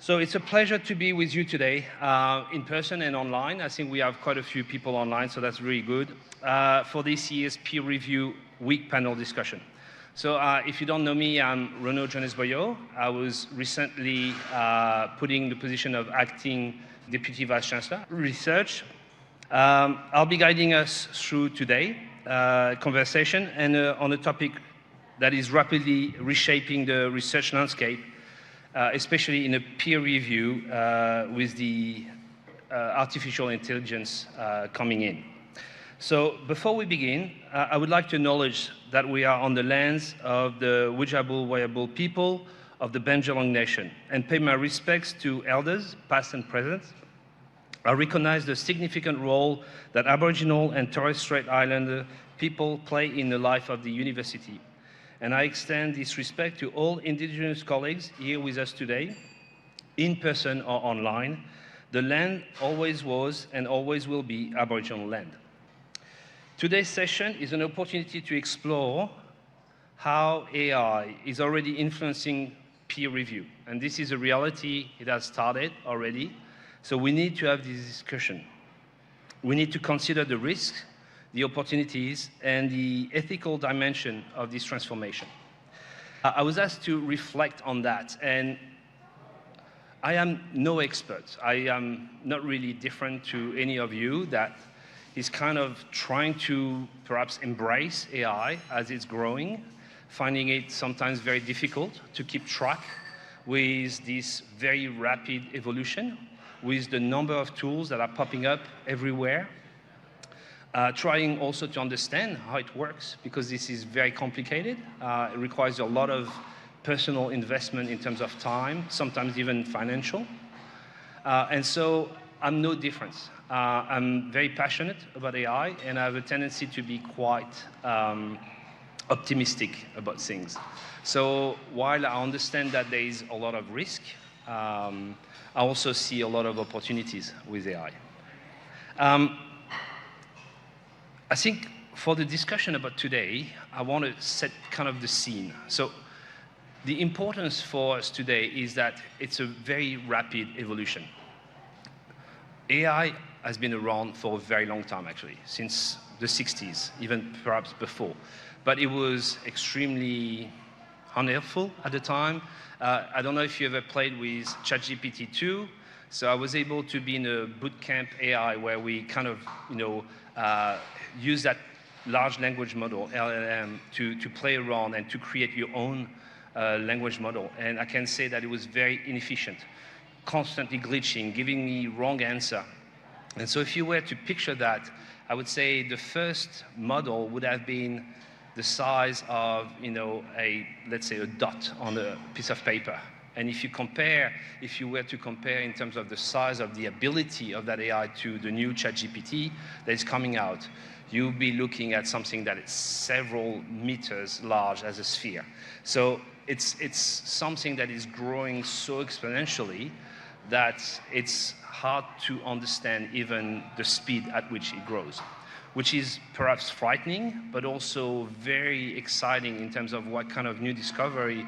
So it's a pleasure to be with you today, in person and online. I think we have quite a few people online, so that's really good, for this year's peer review week panel discussion. So if you don't know me, I'm Renaud Jones-Boyau. I was recently put in the position of acting Deputy Vice Chancellor Research. I'll be guiding us through today conversation and on a topic that is rapidly reshaping the research landscape, especially in a peer review with the artificial intelligence coming in. So before we begin, I would like to acknowledge that we are on the lands of the Wujabul Wayabul people of the Bundjalung Nation and pay my respects to elders, past and present. I recognize the significant role that Aboriginal and Torres Strait Islander people play in the life of the university. And I extend this respect to all Indigenous colleagues here with us today, in person or online. The land always was and always will be Aboriginal land. Today's session is an opportunity to explore how AI is already influencing peer review. And this is a reality, it has started already. So we need to have this discussion. We need to consider the risks, the opportunities, and the ethical dimension of this transformation. I was asked to reflect on that, and I am no expert. I am not really different to any of you that is kind of trying to perhaps embrace AI as it's growing, finding it sometimes very difficult to keep track with this very rapid evolution, with the number of tools that are popping up everywhere. Trying also to understand how it works, because this is very complicated. It requires a lot of personal investment in terms of time, sometimes even financial. And so I'm no different. I'm very passionate about AI, and I have a tendency to be quite optimistic about things. So while I understand that there is a lot of risk, I also see a lot of opportunities with AI. I think for the discussion about today, I want to set kind of the scene. So the importance for us today is that it's a very rapid evolution. AI has been around for a very long time, actually, since the 60s, even perhaps before. But it was extremely unhelpful at the time. I don't know if you ever played with ChatGPT 2. So I was able to be in a bootcamp AI where we kind of, use that large language model, LLM, to play around and to create your own language model. And I can say that it was very inefficient, constantly glitching, giving me wrong answer. And so if you were to picture that, I would say the first model would have been the size of, let's say a dot on a piece of paper. And if you were to compare in terms of the size of the ability of that AI to the new ChatGPT that is coming out, you'll be looking at something that is several meters large as a sphere. So it's something that is growing so exponentially that it's hard to understand even the speed at which it grows, which is perhaps frightening, but also very exciting in terms of what kind of new discovery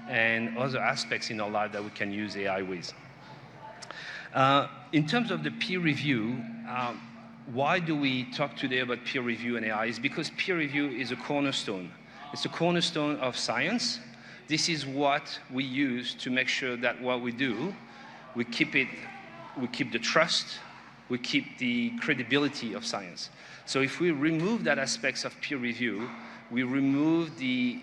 and other aspects in our life that we can use AI with. In terms of the peer review, why do we talk today about peer review and AI? It's because peer review is a cornerstone. It's a cornerstone of science. This is what we use to make sure that what we do, we keep the trust, we keep the credibility of science. So if we remove that aspects of peer review, we remove the,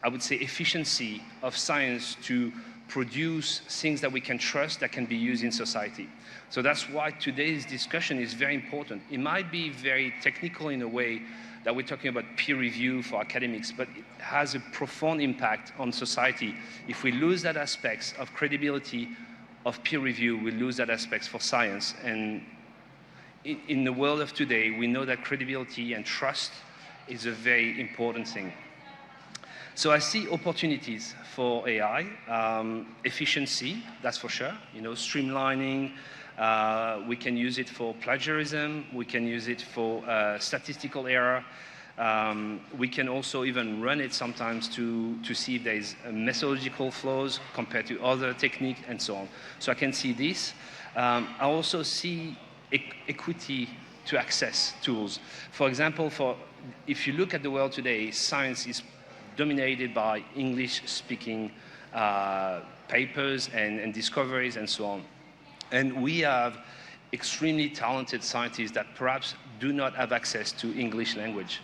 I would say, efficiency of science to produce things that we can trust that can be used in society. So that's why today's discussion is very important. It might be very technical in a way that we're talking about peer review for academics, but it has a profound impact on society. If we lose that aspects of credibility of peer review, we lose that aspects for science. And in the world of today, we know that credibility and trust is a very important thing. So I see opportunities for AI, efficiency, that's for sure, streamlining. We can use it for plagiarism. We can use it for statistical error. We can also even run it sometimes to see if there is methodological flaws compared to other techniques and so on. So I can see this. I also see equity to access tools. For example, if you look at the world today, science is dominated by English-speaking papers and discoveries and so on. And we have extremely talented scientists that perhaps do not have access to English language.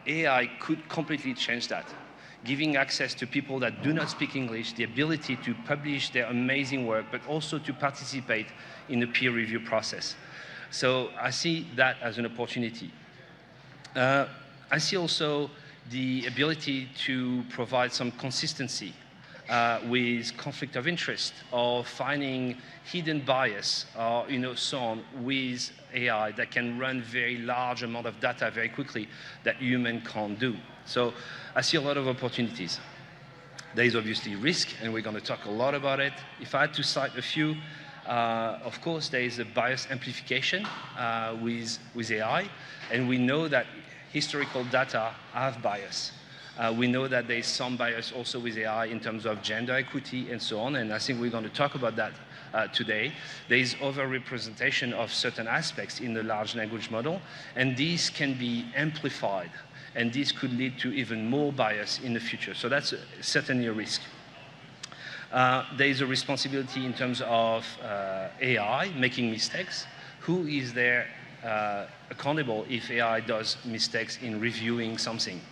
AI could completely change that, giving access to people that do not speak English the ability to publish their amazing work, but also to participate in the peer review process. So I see that as an opportunity. I see also the ability to provide some consistency with conflict of interest or finding hidden bias or so on with AI that can run very large amount of data very quickly that human can't do. So I see a lot of opportunities. There is obviously risk, and we're going to talk a lot about it. If I had to cite a few, of course, there is a bias amplification with AI, and we know that historical data have bias. We know that there is some bias also with AI in terms of gender equity and so on, and I think we're going to talk about that today. There is overrepresentation of certain aspects in the large language model, and these can be amplified, and this could lead to even more bias in the future. So that's certainly a risk. There is a responsibility in terms of AI making mistakes. Who is there accountable if AI does mistakes in reviewing something?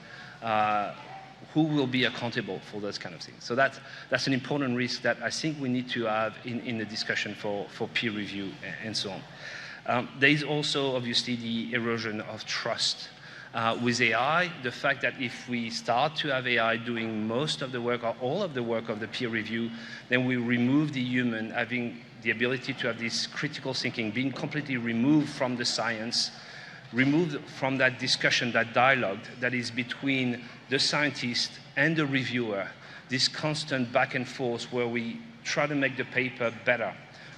Who will be accountable for those kind of things? So that's an important risk that I think we need to have in the discussion for peer review and so on. There is also obviously the erosion of trust. With AI, the fact that if we start to have AI doing most of the work or all of the work of the peer review, then we remove the human having the ability to have this critical thinking, being completely removed from the science, removed from that discussion, that dialogue that is between the scientist and the reviewer, this constant back and forth where we try to make the paper better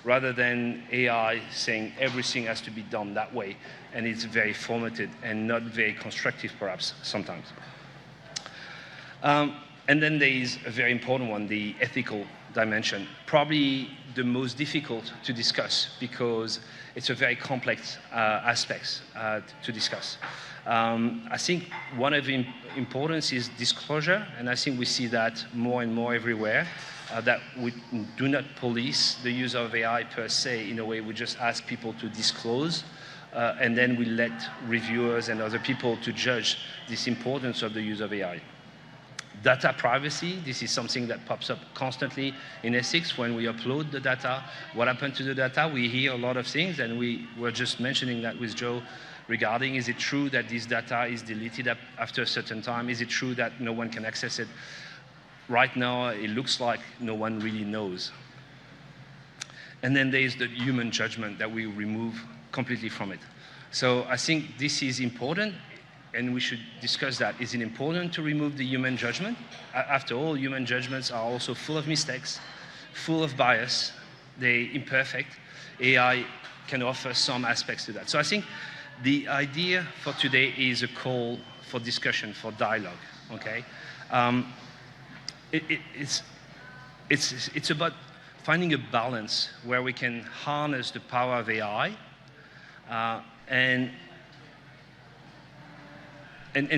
rather than AI saying everything has to be done that way, and it's very formatted and not very constructive perhaps sometimes. And then there is a very important one, the ethical dimension, probably the most difficult to discuss because it's a very complex aspects to discuss. I think one of the importance is disclosure, and I think we see that more and more everywhere, that we do not police the use of AI per se. In a way, we just ask people to disclose, and then we let reviewers and other people to judge this importance of the use of AI. Data privacy, this is something that pops up constantly in ethics when we upload the data. What happened to the data? We hear a lot of things, and we were just mentioning that with Joe regarding, is it true that this data is deleted after a certain time? Is it true that no one can access it? Right now, it looks like no one really knows. And then there is the human judgment that we remove completely from it. So I think this is important, and we should discuss that. Is it important to remove the human judgment? After all, human judgments are also full of mistakes, full of bias. They're imperfect. AI can offer some aspects to that. So I think the idea for today is a call for discussion, for dialogue, okay? It's about finding a balance where we can harness the power of AI and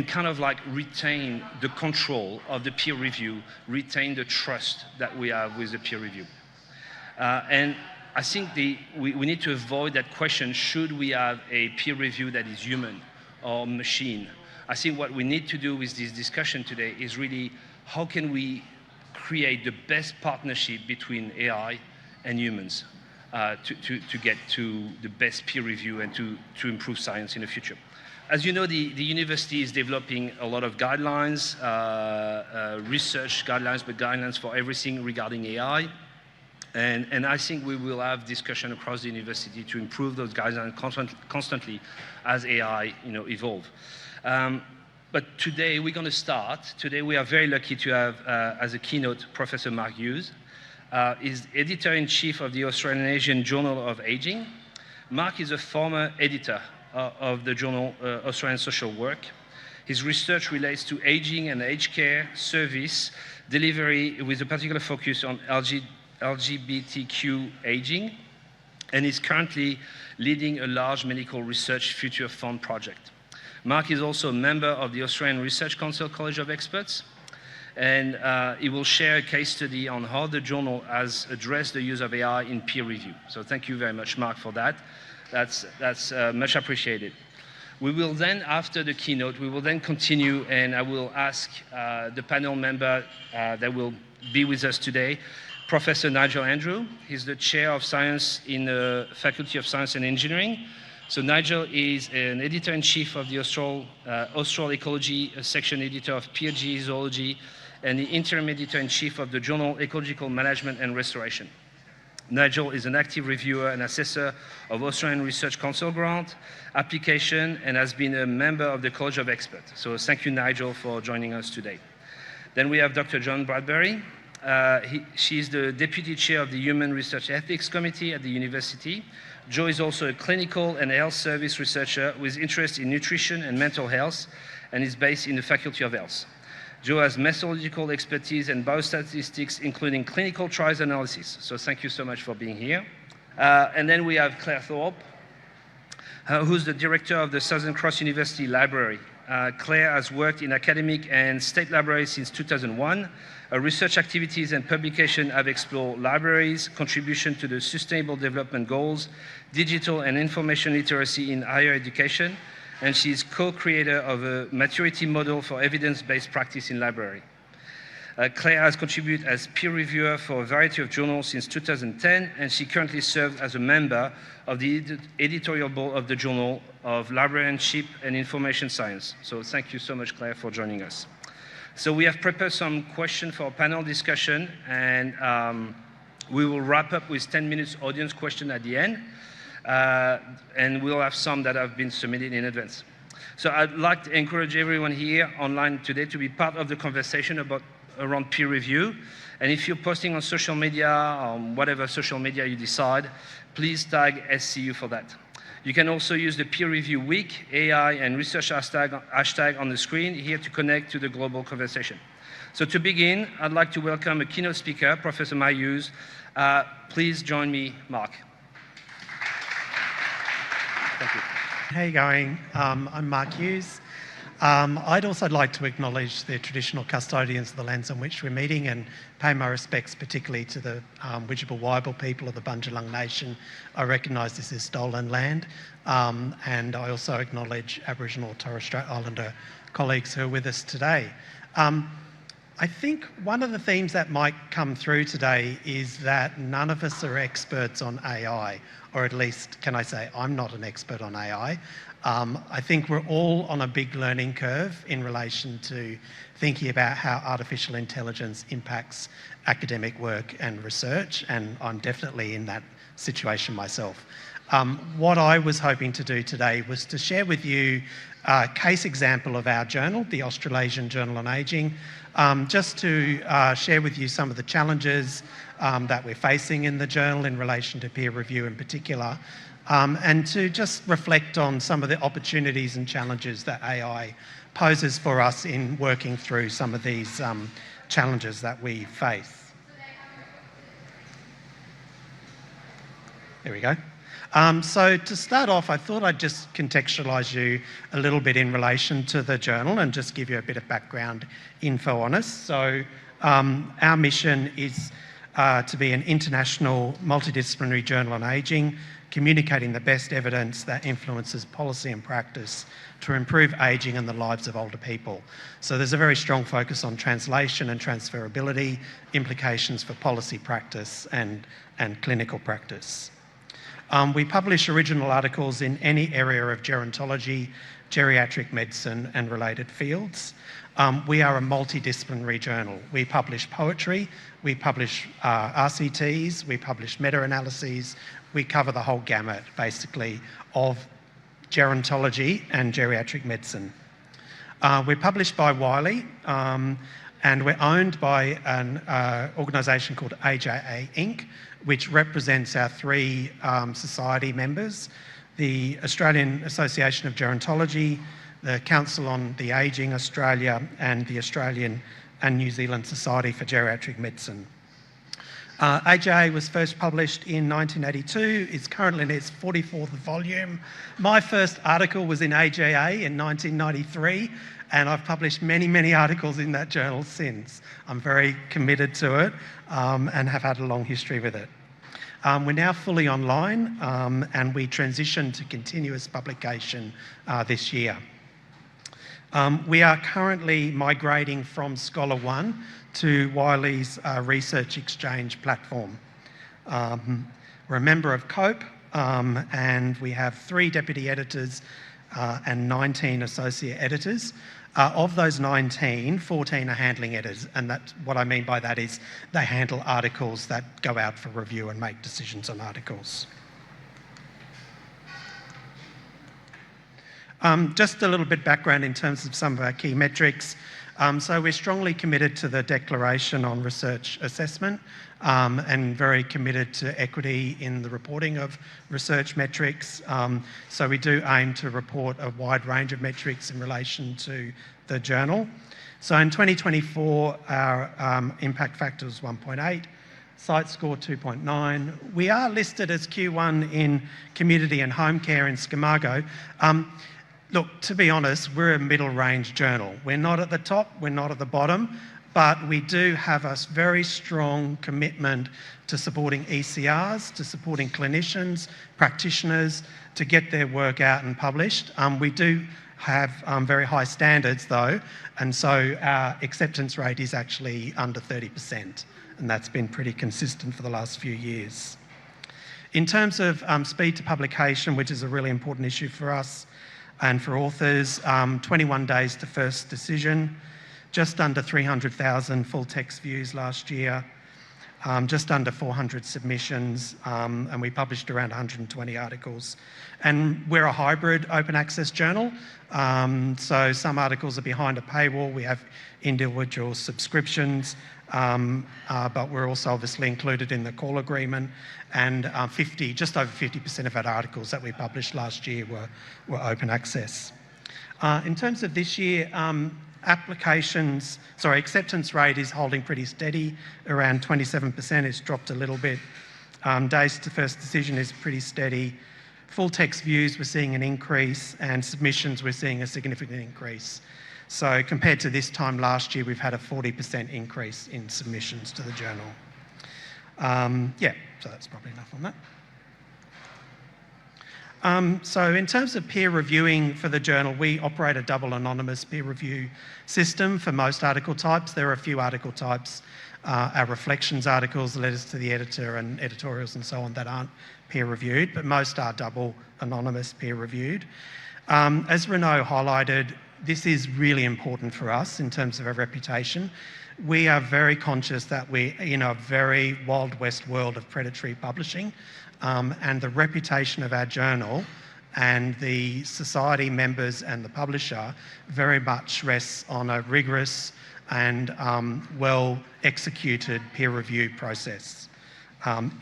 kind of like retain the control of the peer review, retain the trust that we have with the peer review. And I think we need to avoid that question, should we have a peer review that is human or machine? I think what we need to do with this discussion today is really how can we create the best partnership between AI and humans to get to the best peer review and to improve science in the future. As you know, the university is developing a lot of guidelines, research guidelines, but guidelines for everything regarding AI. And I think we will have discussion across the university to improve those guidelines constantly as AI evolve. But today we're going to start. Today we are very lucky to have as a keynote Professor Mark Hughes. He's editor-in-chief of the Australasian Journal of Aging. Mark is a former editor of the journal Australian Social Work. His research relates to aging and aged care service delivery with a particular focus on LGBTQ aging, and is currently leading a large medical research future fund project. Mark is also a member of the Australian Research Council College of Experts, and he will share a case study on how the journal has addressed the use of AI in peer review. So thank you very much, Mark, for that. That's much appreciated. We will then, after the keynote, we will then continue, and I will ask the panel member that will be with us today, Professor Nigel Andrew. He's the Chair of Science in the Faculty of Science and Engineering. So Nigel is an editor-in-chief of the Austral Ecology section editor of PLG Zoology, and the interim editor-in-chief of the journal Ecological Management and Restoration. Nigel is an active reviewer and assessor of Australian Research Council grant application and has been a member of the College of Experts. So thank you, Nigel, for joining us today. Then we have Dr. Joan Bradbury. She's the deputy chair of the Human Research Ethics Committee at the university. Jo is also a clinical and health service researcher with interest in nutrition and mental health, and is based in the Faculty of Health. Jo has methodological expertise in biostatistics, including clinical trials analysis. So thank you so much for being here. And then we have Claire Thorpe, who's the director of the Southern Cross University Library. Claire has worked in academic and state libraries since 2001. Her research activities and publication have explored libraries, contribution to the Sustainable Development Goals, digital and information literacy in higher education, and she's co-creator of a maturity model for evidence-based practice in library. Claire has contributed as peer reviewer for a variety of journals since 2010, and she currently serves as a member of the editorial board of the Journal of Librarianship and Information Science. So thank you so much, Claire, for joining us. So we have prepared some questions for our panel discussion, and we will wrap up with 10 minutes audience question at the end. And we'll have some that have been submitted in advance. So I'd like to encourage everyone here online today to be part of the conversation around peer review. And if you're posting on social media, whatever social media you decide, please tag SCU for that. You can also use the Peer Review Week, AI, and research hashtag on the screen here to connect to the global conversation. So to begin, I'd like to welcome a keynote speaker, Professor Mark Hughes. Please join me, Mark. Thank you. How are you going? I'm Mark Hughes. I'd also like to acknowledge the traditional custodians of the lands on which we're meeting and pay my respects particularly to the Widjabul Waibal people of the Bundjalung Nation. I recognise this is stolen land, and I also acknowledge Aboriginal and Torres Strait Islander colleagues who are with us today. I think one of the themes that might come through today is that none of us are experts on AI, or at least, can I say, I'm not an expert on AI. I think we're all on a big learning curve in relation to thinking about how artificial intelligence impacts academic work and research, and I'm definitely in that situation myself. What I was hoping to do today was to share with you a case example of our journal, the Australasian Journal on Ageing, just to share with you some of the challenges that we're facing in the journal in relation to peer review in particular, and to just reflect on some of the opportunities and challenges that AI poses for us in working through some of these challenges that we face. There we go. So to start off, I thought I'd just contextualise you a little bit in relation to the journal and just give you a bit of background info on us. So our mission is to be an international multidisciplinary journal on ageing, communicating the best evidence that influences policy and practice to improve ageing and the lives of older people. So there's a very strong focus on translation and transferability, implications for policy practice and clinical practice. We publish original articles in any area of gerontology, geriatric medicine and related fields. We are a multidisciplinary journal. We publish poetry, we publish RCTs, we publish meta-analyses, we cover the whole gamut, basically, of gerontology and geriatric medicine. We're published by Wiley, and we're owned by an organisation called AJA Inc., which represents our three society members, the Australian Association of Gerontology, the Council on the Ageing Australia, and the Australian and New Zealand Society for Geriatric Medicine. AJA was first published in 1982. It's currently in its 44th volume. My first article was in AJA in 1993, and I've published many, many articles in that journal since. I'm very committed to it and have had a long history with it. We're now fully online and we transitioned to continuous publication this year. We are currently migrating from Scholar One to Wiley's Research Exchange platform. We're a member of COPE and we have 3 deputy editors and 19 associate editors. Of those 19, 14 are handling editors, and that's what I mean by that is they handle articles that go out for review and make decisions on articles. Just a little bit background in terms of some of our key metrics. So we're strongly committed to the Declaration on Research Assessment and very committed to equity in the reporting of research metrics. So we do aim to report a wide range of metrics in relation to the journal. So in 2024, our impact factor was 1.8, site score 2.9. We are listed as Q1 in community and home care in SCImago. Look, to be honest, we're a middle range journal. We're not at the top, we're not at the bottom, but we do have a very strong commitment to supporting ECRs, to supporting clinicians, practitioners, to get their work out and published. We do have very high standards though, and so our acceptance rate is actually under 30%, and that's been pretty consistent for the last few years. In terms of speed to publication, which is a really important issue for us, and for authors, 21 days to first decision, just under 300,000 full text views last year, just under 400 submissions, and we published around 120 articles. And we're a hybrid open access journal, so some articles are behind a paywall. We have individual subscriptions, but we're also obviously included in the call agreement, and just over 50% of our articles that we published last year were open access. In terms of this year, acceptance rate is holding pretty steady, around 27%. It's dropped a little bit. Days to first decision is pretty steady. Full text views, we're seeing an increase, and submissions, we're seeing a significant increase. So compared to this time last year, we've had a 40% increase in submissions to the journal. So that's probably enough on that. So in terms of peer reviewing for the journal, we operate a double anonymous peer review system for most article types. There are a few article types, our reflections articles, letters to the editor and editorials and so on that aren't peer reviewed, but most are double anonymous peer reviewed. As Renaud highlighted, this is really important for us in terms of our reputation. We are very conscious that we're in a very Wild West world of predatory publishing, and the reputation of our journal and the society members and the publisher very much rests on a rigorous and well-executed peer review process.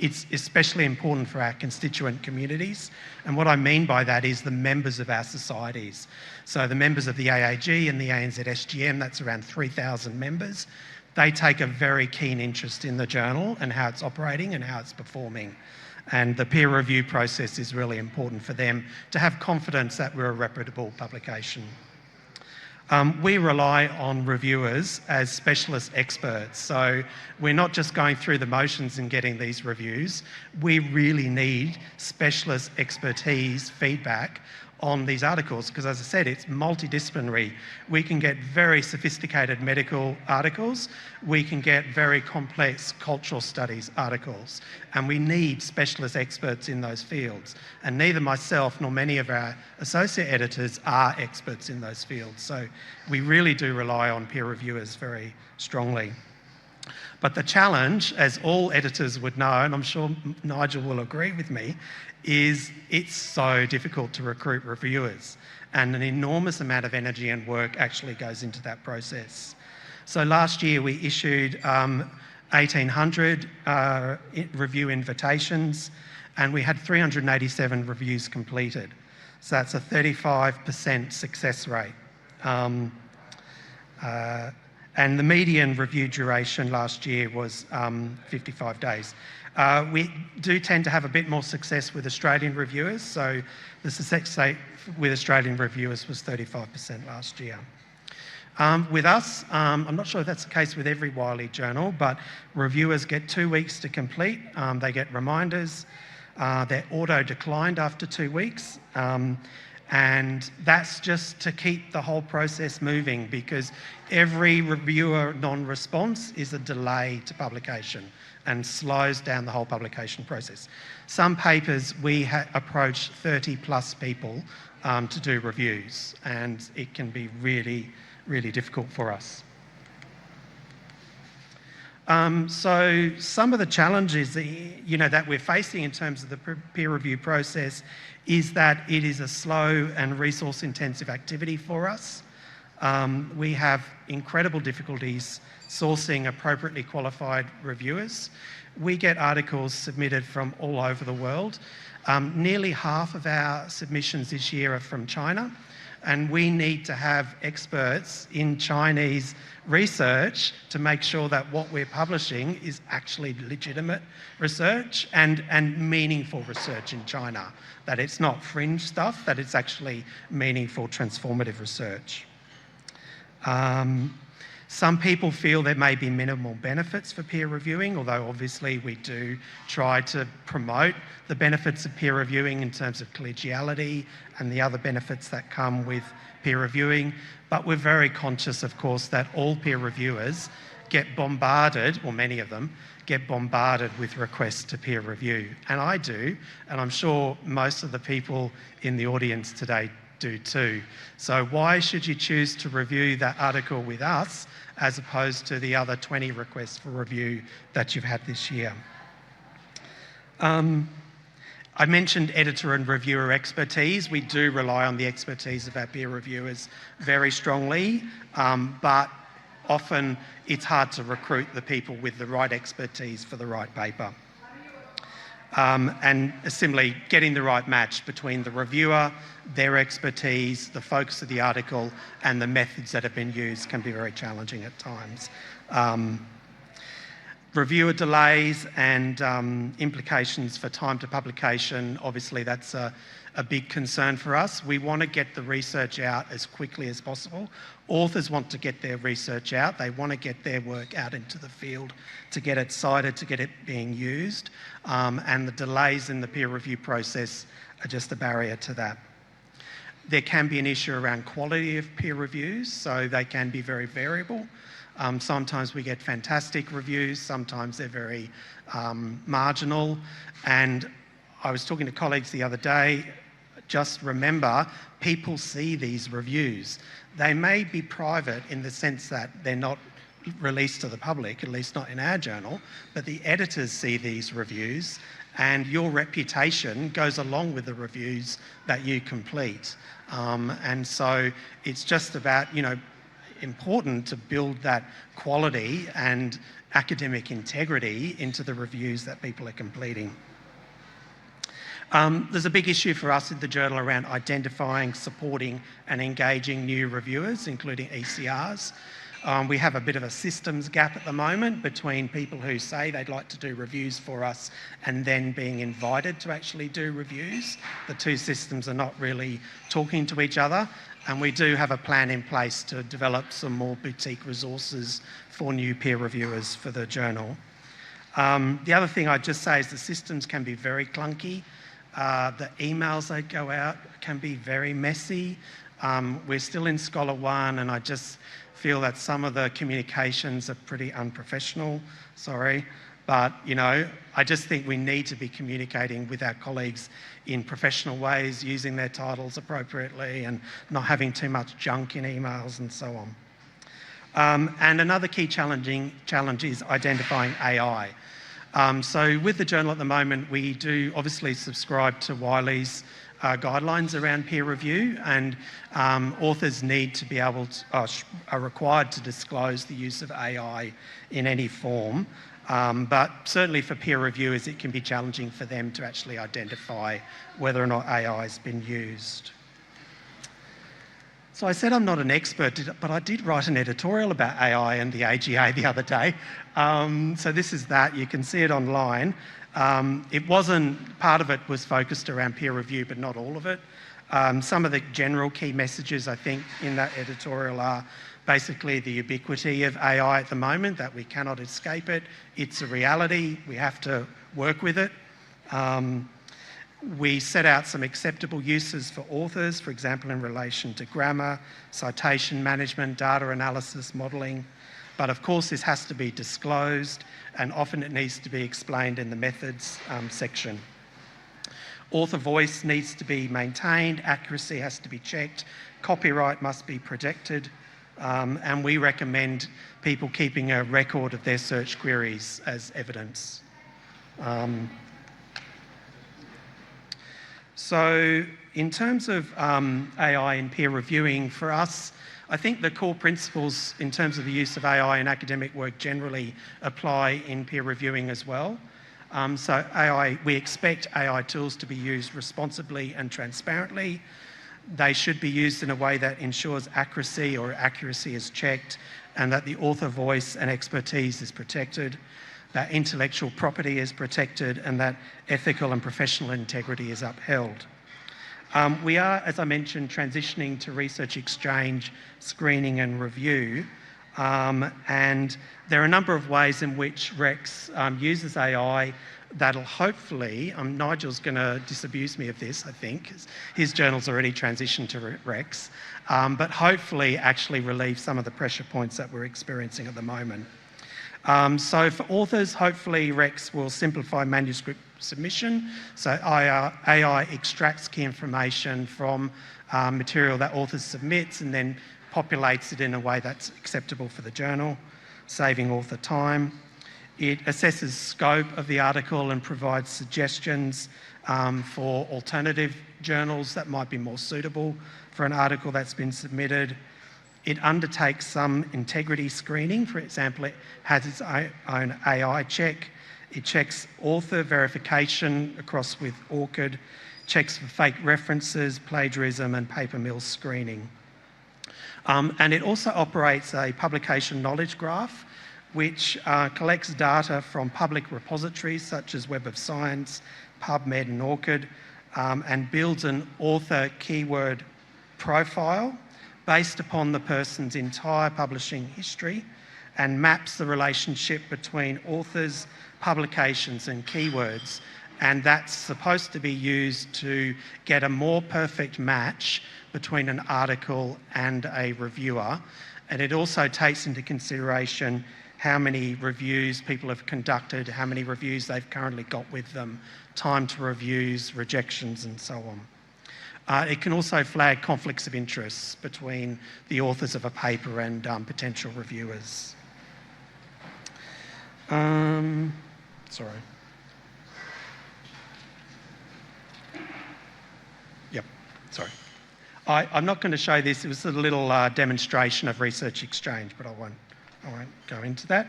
It's especially important for our constituent communities, and what I mean by that is the members of our societies. So the members of the AAG and the ANZ SGM, that's around 3,000 members, they take a very keen interest in the journal and how it's operating and how it's performing. And the peer review process is really important for them to have confidence that we're a reputable publication. We rely on reviewers as specialist experts. So we're not just going through the motions and getting these reviews. We really need specialist expertise feedback on these articles because, as I said, it's multidisciplinary. We can get very sophisticated medical articles. We can get very complex cultural studies articles. And we need specialist experts in those fields. And neither myself nor many of our associate editors are experts in those fields. So we really do rely on peer reviewers very strongly. But the challenge, as all editors would know, and I'm sure Nigel will agree with me, is it's so difficult to recruit reviewers, and an enormous amount of energy and work actually goes into that process. So last year we issued 1,800 review invitations, and we had 387 reviews completed. So that's a 35% success rate. And the median review duration last year was 55 days. We do tend to have a bit more success with Australian reviewers, so the success rate with Australian reviewers was 35% last year. With us, I'm not sure if that's the case with every Wiley journal, but reviewers get 2 weeks to complete. They get reminders. They're auto-declined after 2 weeks. And that's just to keep the whole process moving, because every reviewer non-response is a delay to publication and slows down the whole publication process. Some papers we approach 30 plus people to do reviews, and it can be really, really difficult for us. So some of the challenges that we're facing in terms of the peer review process is that it is a slow and resource-intensive activity for us. We have incredible difficulties sourcing appropriately qualified reviewers. We get articles submitted from all over the world. Nearly half of our submissions this year are from China, and we need to have experts in Chinese research to make sure that what we're publishing is actually legitimate research and meaningful research in China, that it's not fringe stuff, that it's actually meaningful, transformative research. Some people feel there may be minimal benefits for peer reviewing, although obviously we do try to promote the benefits of peer reviewing in terms of collegiality and the other benefits that come with peer reviewing. But we're very conscious, of course, that all peer reviewers get bombarded, or many of them, get bombarded with requests to peer review. And I do, and I'm sure most of the people in the audience today do too. So why should you choose to review that article with us as opposed to the other 20 requests for review that you've had this year? I mentioned editor and reviewer expertise. We do rely on the expertise of our peer reviewers very strongly, but often it's hard to recruit the people with the right expertise for the right paper. And similarly, getting the right match between the reviewer, their expertise, the focus of the article, and the methods that have been used can be very challenging at times. Reviewer delays and implications for time to publication, obviously that's a big concern for us. We want to get the research out as quickly as possible. Authors want to get their research out. They want to get their work out into the field to get it cited, to get it being used. And the delays in the peer review process are just a barrier to that. There can be an issue around quality of peer reviews, so they can be very variable. Sometimes we get fantastic reviews, sometimes they're very marginal. And I was talking to colleagues the other day, just remember, people see these reviews. They may be private in the sense that they're not released to the public, at least not in our journal, but the editors see these reviews, and your reputation goes along with the reviews that you complete. And so it's just about, important to build that quality and academic integrity into the reviews that people are completing. There's a big issue for us in the journal around identifying, supporting and engaging new reviewers, including ECRs. We have a bit of a systems gap at the moment between people who say they'd like to do reviews for us and then being invited to actually do reviews. The two systems are not really talking to each other, and we do have a plan in place to develop some more boutique resources for new peer reviewers for the journal. The other thing I'd just say is the systems can be very clunky. The emails that go out can be very messy. We're still in Scholar One, and I just feel that some of the communications are pretty unprofessional, sorry. But, I just think we need to be communicating with our colleagues in professional ways, using their titles appropriately and not having too much junk in emails and so on. And another key challenge is identifying AI. So with the journal at the moment, we do obviously subscribe to Wiley's guidelines around peer review, and authors need to be able to, are required to disclose the use of AI in any form. But certainly for peer reviewers, it can be challenging for them to actually identify whether or not AI has been used. So I said I'm not an expert, but I did write an editorial about AI and the AGA the other day. So this is that. You can see it online. Part of it was focused around peer review, but not all of it. Some of the general key messages, I think, in that editorial are basically the ubiquity of AI at the moment, that we cannot escape it. It's a reality. We have to work with it. We set out some acceptable uses for authors, for example, in relation to grammar, citation management, data analysis, modelling. But of course, this has to be disclosed, and often it needs to be explained in the methods section. Author voice needs to be maintained, accuracy has to be checked, copyright must be protected, and we recommend people keeping a record of their search queries as evidence. So in terms of AI in peer reviewing, for us, I think the core principles in terms of the use of AI in academic work generally apply in peer reviewing as well. We expect AI tools to be used responsibly and transparently. They should be used in a way that ensures accuracy is checked, and that the author voice and expertise is protected, that intellectual property is protected, and that ethical and professional integrity is upheld. We are, as I mentioned, transitioning to research exchange, screening and review. And there are a number of ways in which REX uses AI that'll hopefully, Nigel's going to disabuse me of this, I think, 'cause his journal's already transitioned to REX, but hopefully actually relieve some of the pressure points that we're experiencing at the moment. So for authors, hopefully REX will simplify manuscript submission. So AI extracts key information from material that authors submits and then populates it in a way that's acceptable for the journal, saving author time. It assesses scope of the article and provides suggestions for alternative journals that might be more suitable for an article that's been submitted. It undertakes some integrity screening. For example, it has its own AI check. It checks author verification across with ORCID, checks for fake references, plagiarism and paper mill screening. And it also operates a publication knowledge graph, which collects data from public repositories such as Web of Science, PubMed and ORCID, and builds an author keyword profile based upon the person's entire publishing history, and maps the relationship between authors, publications and keywords. And that's supposed to be used to get a more perfect match between an article and a reviewer. And it also takes into consideration how many reviews people have conducted, how many reviews they've currently got with them, time to reviews, rejections and so on. It can also flag conflicts of interest between the authors of a paper and potential reviewers. Sorry. Yep, sorry. I'm not going to show this. It was a little demonstration of Research Exchange, but I won't go into that.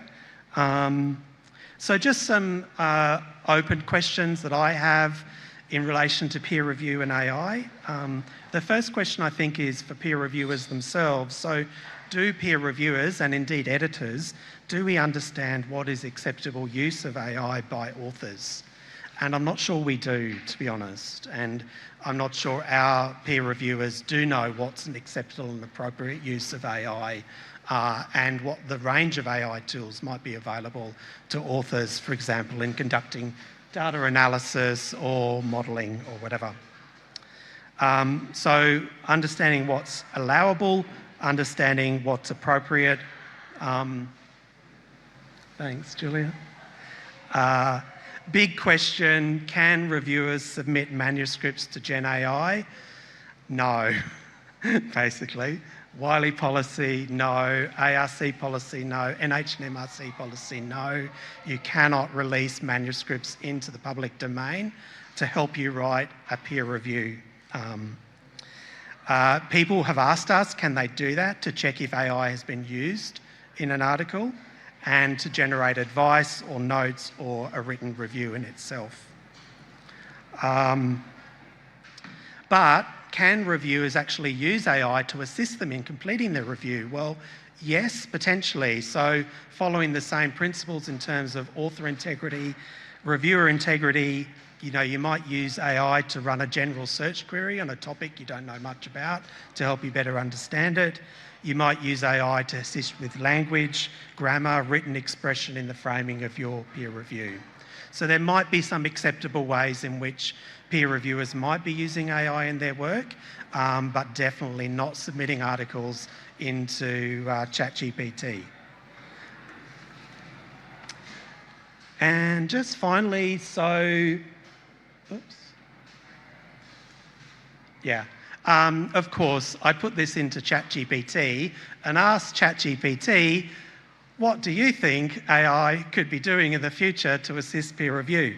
So just some open questions that I have in relation to peer review and AI. The first question I think is for peer reviewers themselves. So do peer reviewers and indeed editors, do we understand what is acceptable use of AI by authors? And I'm not sure we do, to be honest. And I'm not sure our peer reviewers do know what's an acceptable and appropriate use of AI and what the range of AI tools might be available to authors, for example, in conducting data analysis or modelling or whatever. So understanding what's allowable, understanding what's appropriate. Thanks, Julia. Big question, can reviewers submit manuscripts to Gen AI? No, basically. Wiley policy, no. ARC policy, no. NHMRC policy, no. You cannot release manuscripts into the public domain to help you write a peer review. People have asked us, can they do that to check if AI has been used in an article? and to generate advice or notes or a written review in itself. But can reviewers actually use AI to assist them in completing their review? Well, yes, potentially. So following the same principles in terms of author integrity, reviewer integrity, you might use AI to run a general search query on a topic you don't know much about to help you better understand it. You might use AI to assist with language, grammar, written expression in the framing of your peer review. So there might be some acceptable ways in which peer reviewers might be using AI in their work, but definitely not submitting articles into ChatGPT. And just finally, of course, I put this into ChatGPT and asked ChatGPT, what do you think AI could be doing in the future to assist peer review?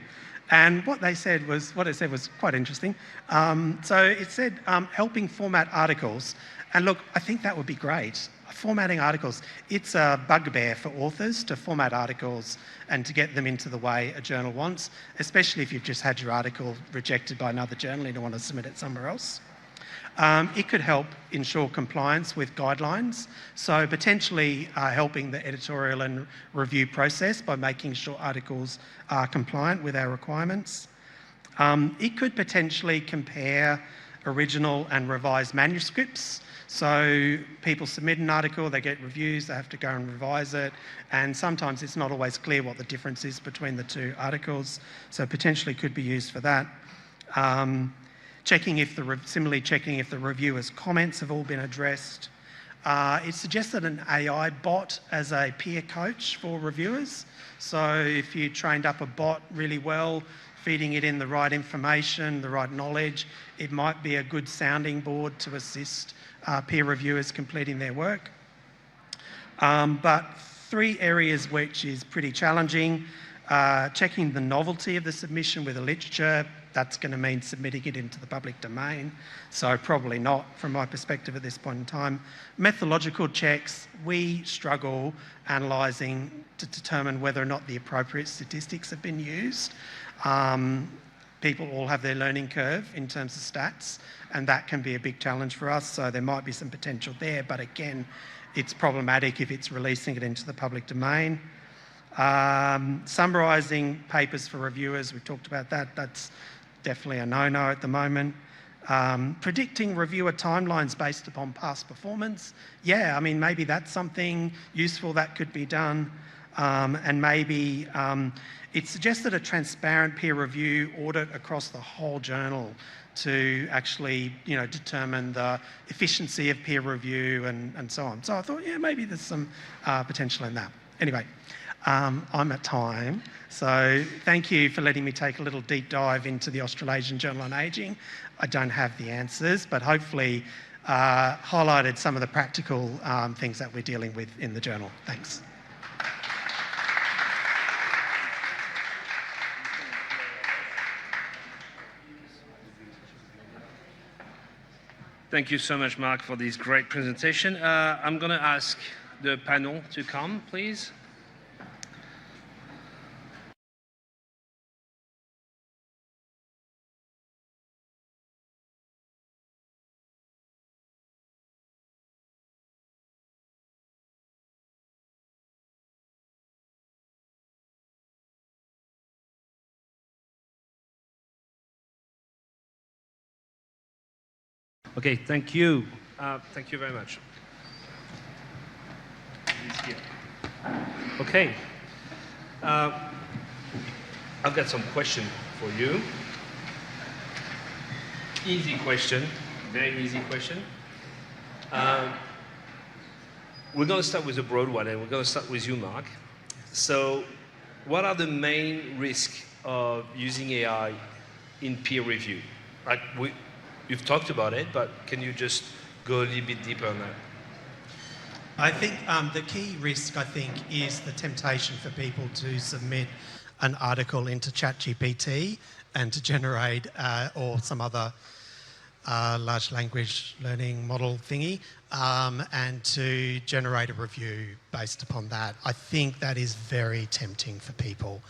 And what it said was quite interesting. So it said helping format articles. And look, I think that would be great. Formatting articles, it's a bugbear for authors to format articles and to get them into the way a journal wants, especially if you've just had your article rejected by another journal and you want to submit it somewhere else. It could help ensure compliance with guidelines, so potentially helping the editorial and review process by making sure articles are compliant with our requirements. It could potentially compare original and revised manuscripts. So people submit an article, they get reviews, they have to go and revise it, and sometimes it's not always clear what the difference is between the two articles, so potentially could be used for that. Similarly checking if the reviewer's comments have all been addressed. It suggested an AI bot as a peer coach for reviewers. So if you trained up a bot really well, feeding it in the right information, the right knowledge, it might be a good sounding board to assist peer reviewers completing their work. But three areas which is pretty challenging. Checking the novelty of the submission with the literature, that's going to mean submitting it into the public domain, so probably not from my perspective at this point in time. Methodological checks, we struggle analysing to determine whether or not the appropriate statistics have been used. People all have their learning curve in terms of stats, and that can be a big challenge for us, so there might be some potential there, but again, it's problematic if it's releasing it into the public domain. Summarising papers for reviewers, we've talked about that, that's definitely a no-no at the moment. Predicting reviewer timelines based upon past performance, maybe that's something useful that could be done, and maybe it suggested a transparent peer review audit across the whole journal to actually, determine the efficiency of peer review and so on. So I thought, maybe there's some potential in that. Anyway, I'm at time, so thank you for letting me take a little deep dive into the Australasian Journal on Ageing. I don't have the answers, but hopefully highlighted some of the practical things that we're dealing with in the journal. Thanks. Thank you so much, Mark, for this great presentation. I'm going to ask the panel to come, please. Okay, thank you. Thank you very much. Okay. I've got some question for you. Easy question, very easy question. We're going to start with a broad one, and we're going to start with you, Mark. So, what are the main risks of using AI in peer review? You've talked about it, but can you just go a little bit deeper on that? I think the key risk, is the temptation for people to submit an article into ChatGPT and to generate or some other large language learning model thingy, and to generate a review based upon that. I think that is very tempting for people.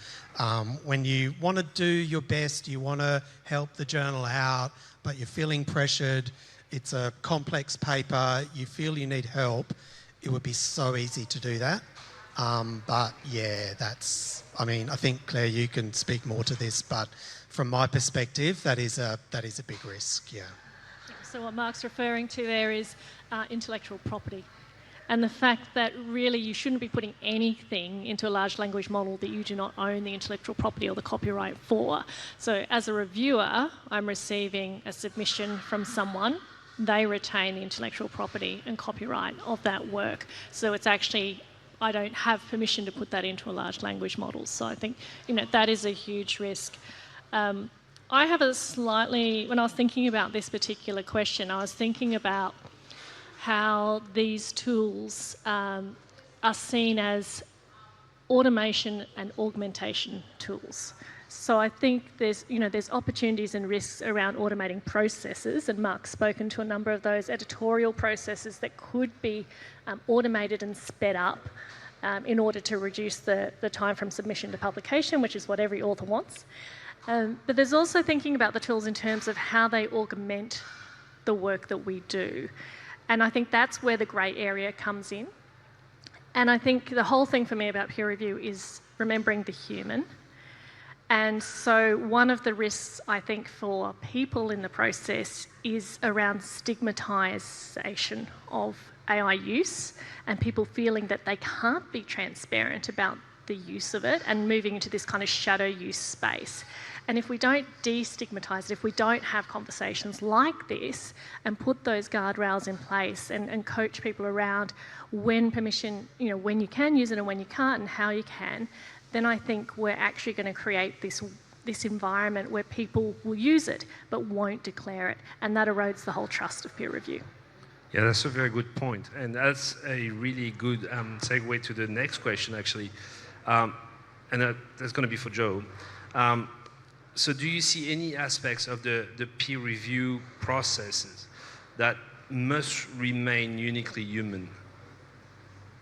When you want to do your best, you want to help the journal out, but you're feeling pressured, it's a complex paper, you feel you need help, it would be so easy to do that. But yeah, I think, Claire, you can speak more to this, but from my perspective, that is a big risk, yeah. So what Mark's referring to there is intellectual property, and the fact that really you shouldn't be putting anything into a large language model that you do not own the intellectual property or the copyright for. So as a reviewer, I'm receiving a submission from someone, they retain the intellectual property and copyright of that work. So it's actually, I don't have permission to put that into a large language model. So I think, that is a huge risk. I have when I was thinking about this particular question, I was thinking about how these tools are seen as automation and augmentation tools. So I think there's opportunities and risks around automating processes, and Mark's spoken to a number of those editorial processes that could be automated and sped up in order to reduce the time from submission to publication, which is what every author wants. But there's also thinking about the tools in terms of how they augment the work that we do. And I think that's where the grey area comes in. And I think the whole thing for me about peer review is remembering the human. And so one of the risks, I think, for people in the process is around stigmatisation of AI use and people feeling that they can't be transparent about the use of it and moving into this kind of shadow use space. And if we don't destigmatise it, if we don't have conversations like this and put those guardrails in place and coach people around when permission, when you can use it and when you can't and how you can, then I think we're actually going to create this environment where people will use it but won't declare it, and that erodes the whole trust of peer review. Yeah, that's a very good point, and that's a really good segue to the next question, actually, and that's going to be for Joe. So do you see any aspects of the peer review processes that must remain uniquely human?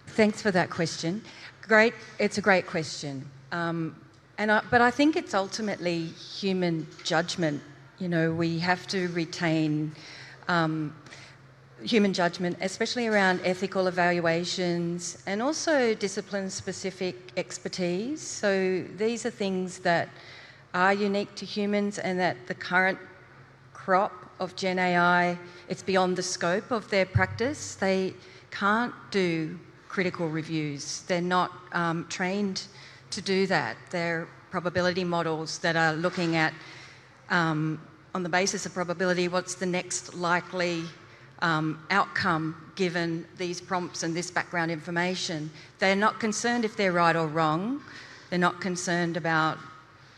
Thanks for that question. Great, it's a great question. But I think it's ultimately human judgment. We have to retain human judgment, especially around ethical evaluations and also discipline-specific expertise. So these are things that are unique to humans, and that the current crop of Gen AI, it's beyond the scope of their practice. They can't do critical reviews. They're not trained to do that. They're probability models that are looking at, on the basis of probability, what's the next likely outcome given these prompts and this background information. They're not concerned if they're right or wrong. They're not concerned about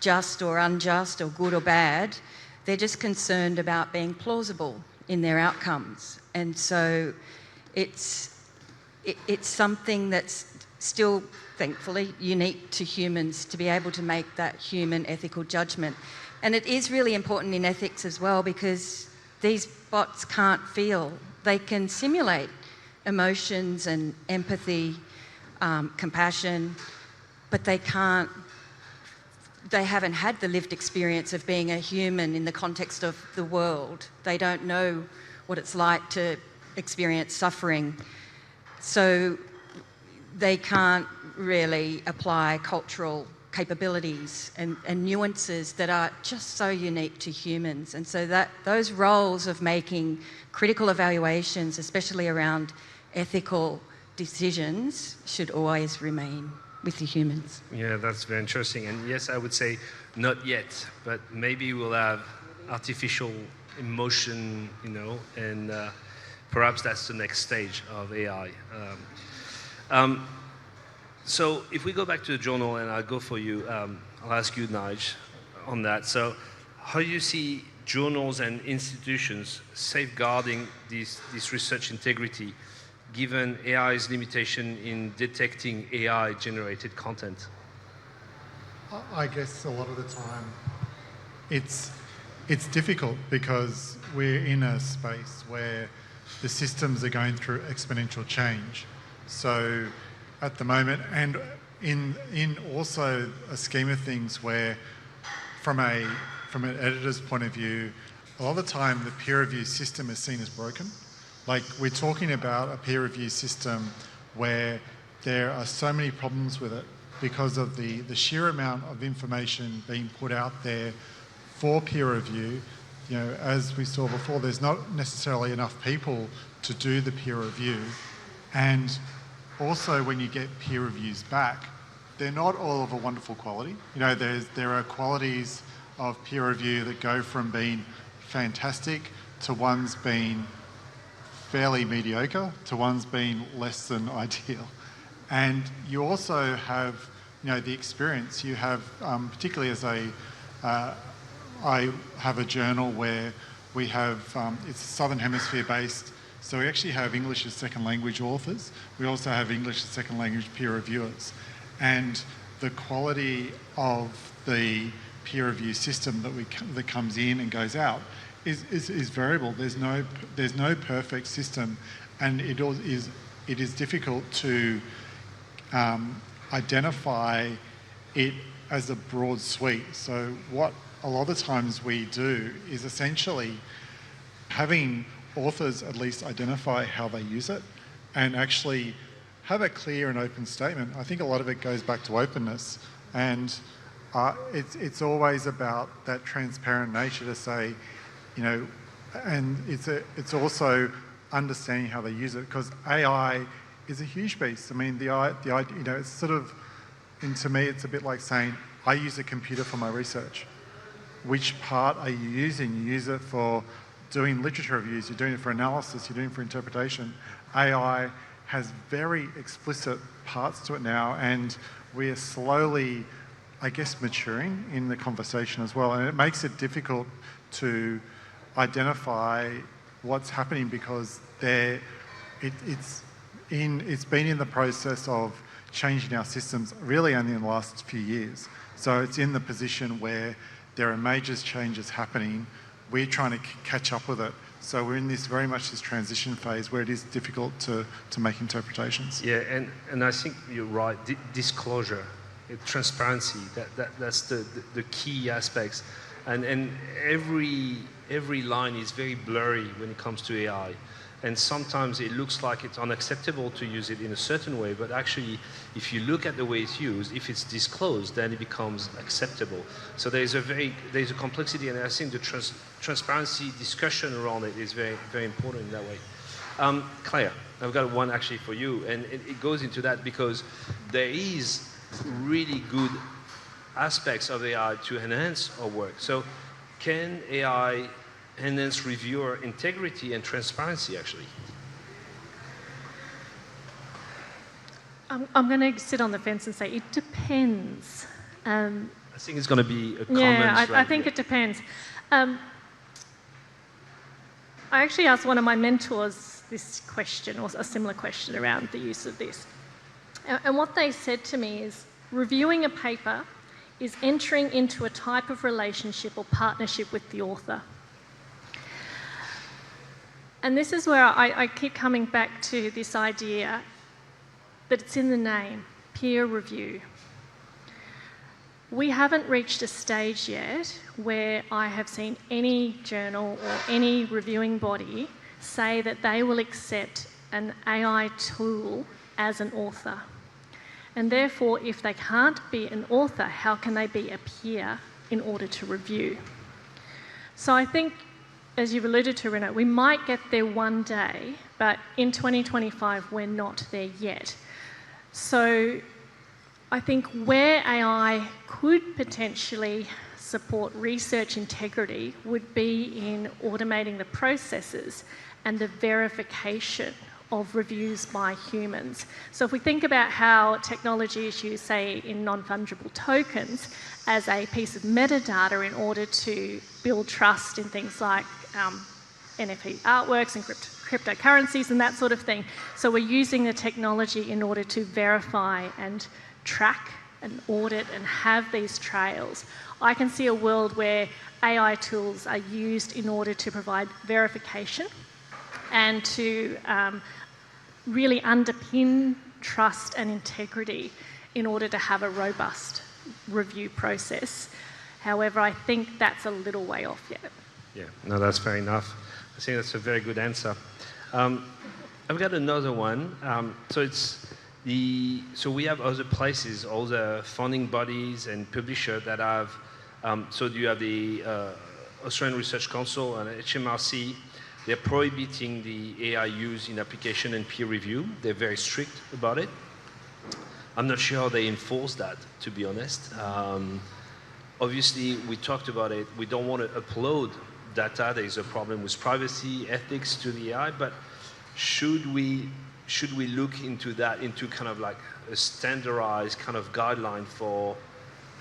just or unjust or good or bad. They're just concerned about being plausible in their outcomes. And so it's something that's still, thankfully, unique to humans to be able to make that human ethical judgment. And it is really important in ethics as well, because these bots can't feel. They can simulate emotions and empathy, compassion, but they haven't had the lived experience of being a human in the context of the world. They don't know what it's like to experience suffering. So they can't really apply cultural capabilities and nuances that are just so unique to humans. And so that those roles of making critical evaluations, especially around ethical decisions, should always remain with the humans. Yeah, that's very interesting. And yes, I would say not yet, but maybe we'll have artificial emotion, and perhaps that's the next stage of AI. So if we go back to the journal, and I'll go for you, I'll ask you, Nige, on that. So how do you see journals and institutions safeguarding this research integrity, given AI's limitation in detecting AI-generated content? I guess a lot of the time it's it's difficult because we're in a space where the systems are going through exponential change. So at the moment, and in also a scheme of things where from an editor's point of view, a lot of the time the peer review system is seen as broken. Like, we're talking about a peer review system where there are so many problems with it because of the sheer amount of information being put out there for peer review. You know, as we saw before, there's not necessarily enough people to do the peer review. And also, when you get peer reviews back, they're not all of a wonderful quality. You know, there are qualities of peer review that go from being fantastic to ones being fairly mediocre to ones being less than ideal. And you also have, you know, the experience. You have, particularly as I have a journal where we have, it's Southern Hemisphere based, so we actually have English as second language authors. We also have English as second language peer reviewers. And the quality of the peer review system that comes in and goes out is variable. There's no perfect system, and it is difficult to identify it as a broad suite. So what a lot of times we do is essentially having authors at least identify how they use it and actually have a clear and open statement. I think a lot of it goes back to openness, and it's always about that transparent nature to say, you know, and it's also understanding how they use it, because AI is a huge beast. I mean, the idea, you know, it's sort of, and to me, it's a bit like saying, I use a computer for my research. Which part are you using? You use it for doing literature reviews, you're doing it for analysis, you're doing it for interpretation. AI has very explicit parts to it now, and we are slowly, I guess, maturing in the conversation as well. And it makes it difficult to identify what's happening because it's been in the process of changing our systems really only in the last few years. So it's in the position where there are major changes happening. We're trying to catch up with it. So we're in this very much this transition phase where it is difficult to make interpretations. Yeah, and I think you're right. Disclosure, transparency, that's the key aspects. And every line is very blurry when it comes to AI. And sometimes it looks like it's unacceptable to use it in a certain way, but actually, if you look at the way it's used, if it's disclosed, then it becomes acceptable. So there's a complexity, and I think the transparency discussion around it is very, very important in that way. Claire, I've got one actually for you, and it goes into that because there is really good aspects of AI to enhance our work. So can AI enhance reviewer integrity and transparency, actually? I'm going to sit on the fence and say it depends. I think it's going to be a comment. Yeah, I think it depends. I actually asked one of my mentors this question, or a similar question around the use of this. And what they said to me is, reviewing a paper is entering into a type of relationship or partnership with the author. And this is where I keep coming back to this idea that it's in the name, peer review. We haven't reached a stage yet where I have seen any journal or any reviewing body say that they will accept an AI tool as an author. And therefore, if they can't be an author, how can they be a peer in order to review? So I think, as you've alluded to, Renaud, we might get there one day, but in 2025, we're not there yet. So I think where AI could potentially support research integrity would be in automating the processes and the verification of reviews by humans. So if we think about how technology is used, say, in non-fungible tokens as a piece of metadata in order to build trust in things like NFT artworks and cryptocurrencies and that sort of thing. So we're using the technology in order to verify and track and audit and have these trails. I can see a world where AI tools are used in order to provide verification and to really underpin trust and integrity in order to have a robust review process. However, I think that's a little way off yet. Yeah, no, that's fair enough. I think that's a very good answer. I've got another one. So we have other places, all the funding bodies and publishers that have. So you have the Australian Research Council and HMRC. They're prohibiting the AI use in application and peer review. They're very strict about it. I'm not sure how they enforce that, to be honest. Obviously, we talked about it. We don't want to upload data. There is a problem with privacy, ethics to the AI, but should we look into that, into kind of like a standardized kind of guideline for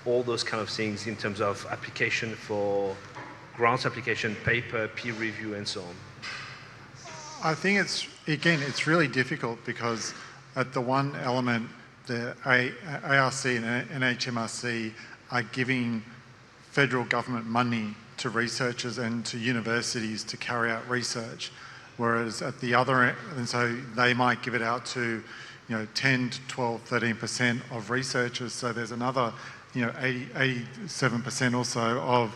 all those kind of things in terms of application for grants application, paper, peer review, and so on? I think it's really difficult because at the one element, the ARC and HMRC are giving federal government money to researchers and to universities to carry out research, whereas at the other end, and so they might give it out to 10 to 12, 13% of researchers. So there's another 87% or so of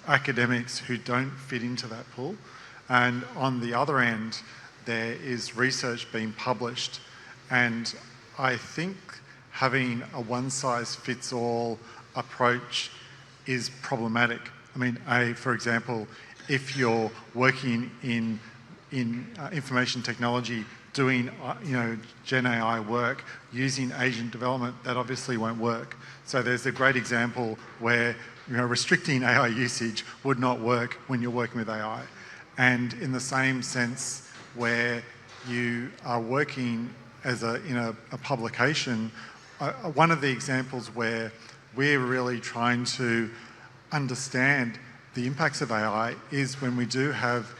academics who don't fit into that pool. And on the other end, there is research being published. And I think having a one-size-fits-all approach is problematic. I mean, for example, if you're working in information technology, doing Gen AI work using agent development, that obviously won't work. So there's a great example where restricting AI usage would not work when you're working with AI. And in the same sense, where you are working in a publication, one of the examples where we're really trying to understand the impacts of AI is when we do have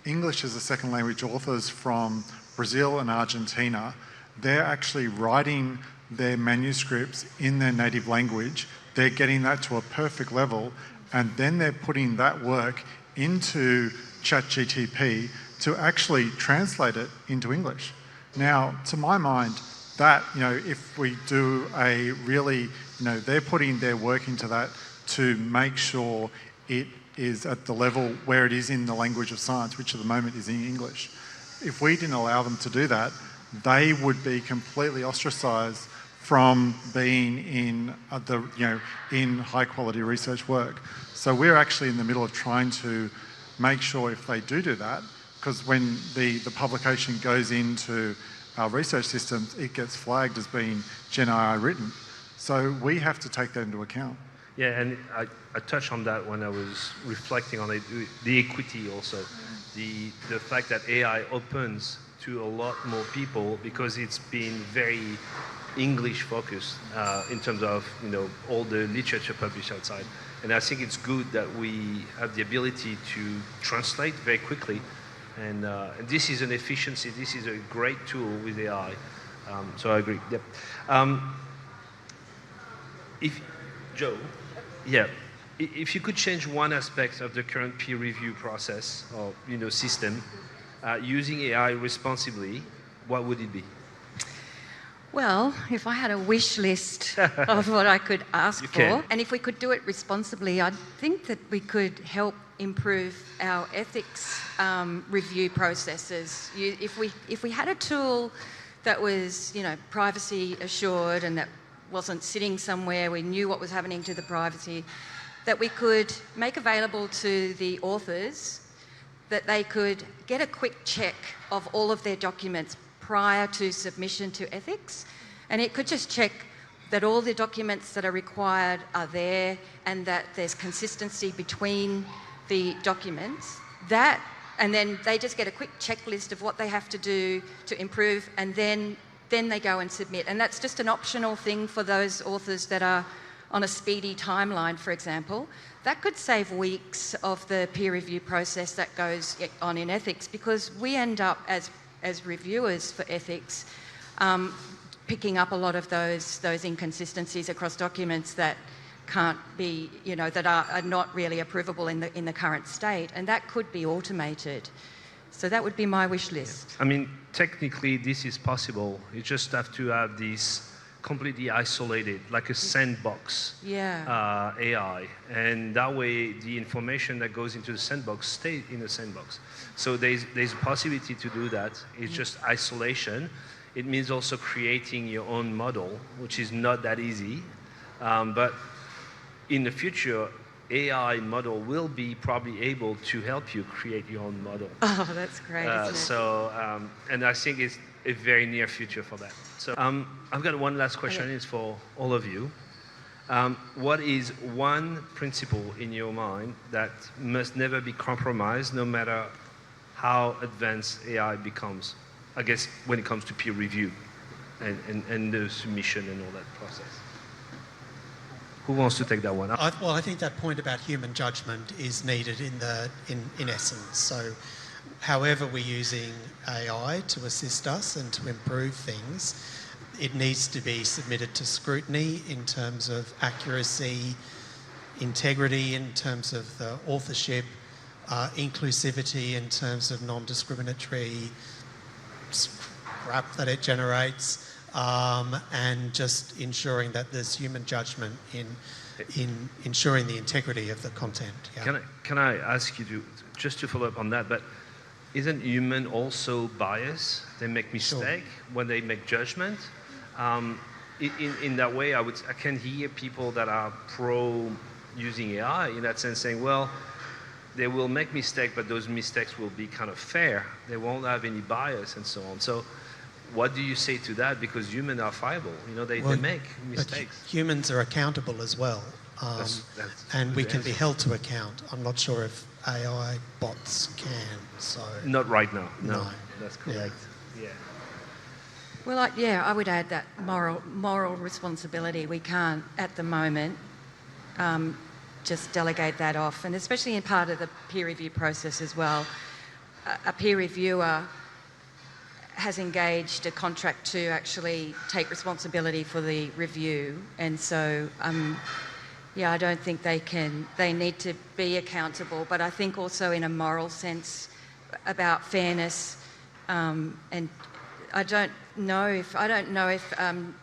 English as a second language authors from Brazil and Argentina. They're actually writing their manuscripts in their native language. They're getting that to a perfect level, and then they're putting that work into ChatGPT to actually translate it into English. Now, to my mind, that, if we do a really, they're putting their work into that to make sure it is at the level where it is in the language of science, which at the moment is in English. If we didn't allow them to do that, they would be completely ostracised from being in in high quality research work. So we're actually in the middle of trying to make sure if they do that, because when the publication goes into our research systems, it gets flagged as being Gen AI written. So we have to take that into account. Yeah, and I touched on that when I was reflecting on it, the equity also. The fact that AI opens to a lot more people because it's been very English focused in terms of all the literature published outside. And I think it's good that we have the ability to translate very quickly. And this is an efficiency, this is a great tool with AI. So I agree, yep. If you could change one aspect of the current peer review process or system, using AI responsibly, what would it be? Well, if I had a wish list of what I could ask for, and if we could do it responsibly, I think that we could help improve our ethics review processes. If we had a tool that was, privacy assured and that wasn't sitting somewhere, we knew what was happening to the privacy, that we could make available to the authors, that they could get a quick check of all of their documents prior to submission to ethics, and it could just check that all the documents that are required are there and that there's consistency between the documents. And then they just get a quick checklist of what they have to do to improve, and then they go and submit. And that's just an optional thing for those authors that are on a speedy timeline, for example. That could save weeks of the peer review process that goes on in ethics, because we end up as reviewers for ethics picking up a lot of those inconsistencies across documents that can't be, that are not really approvable in the current state, and that could be automated. So that would be my wish list. I mean, technically this is possible. You just have to have these completely isolated, like a sandbox AI, and that way the information that goes into the sandbox stays in the sandbox. So there's a possibility to do that. It's just isolation. It means also creating your own model, which is not that easy, but in the future, AI model will be probably able to help you create your own model. Oh, that's great, isn't it? So, and I think it's a very near future for that. So I've got one last question. It's for all of you. What is one principle in your mind that must never be compromised, no matter how advanced AI becomes? I guess when it comes to peer review and the submission and all that process. Who wants to take that one? I think that point about human judgment is needed in essence. So however we're using AI to assist us and to improve things, it needs to be submitted to scrutiny in terms of accuracy, integrity in terms of the authorship, inclusivity in terms of non-discriminatory scrap that it generates, and just ensuring that there's human judgment in ensuring the integrity of the content. Yeah. Can I ask you just to follow up on that? But isn't human also biased? They make mistake when they make judgment. In that way, I can hear people that are pro using AI in that sense saying, well, they will make mistakes, but those mistakes will be kind of fair. They won't have any bias and so on. So what do you say to that? Because humans are fallible. They make mistakes. But humans are accountable as well. And we can be held to account. I'm not sure if AI bots can. So not right now. No. That's correct. Yeah. Well, I would add that moral responsibility. We can't, at the moment, just delegate that off, and especially in part of the peer review process as well. A peer reviewer has engaged a contract to actually take responsibility for the review, and so I don't think they need to be accountable, but I think also in a moral sense about fairness, and I don't know if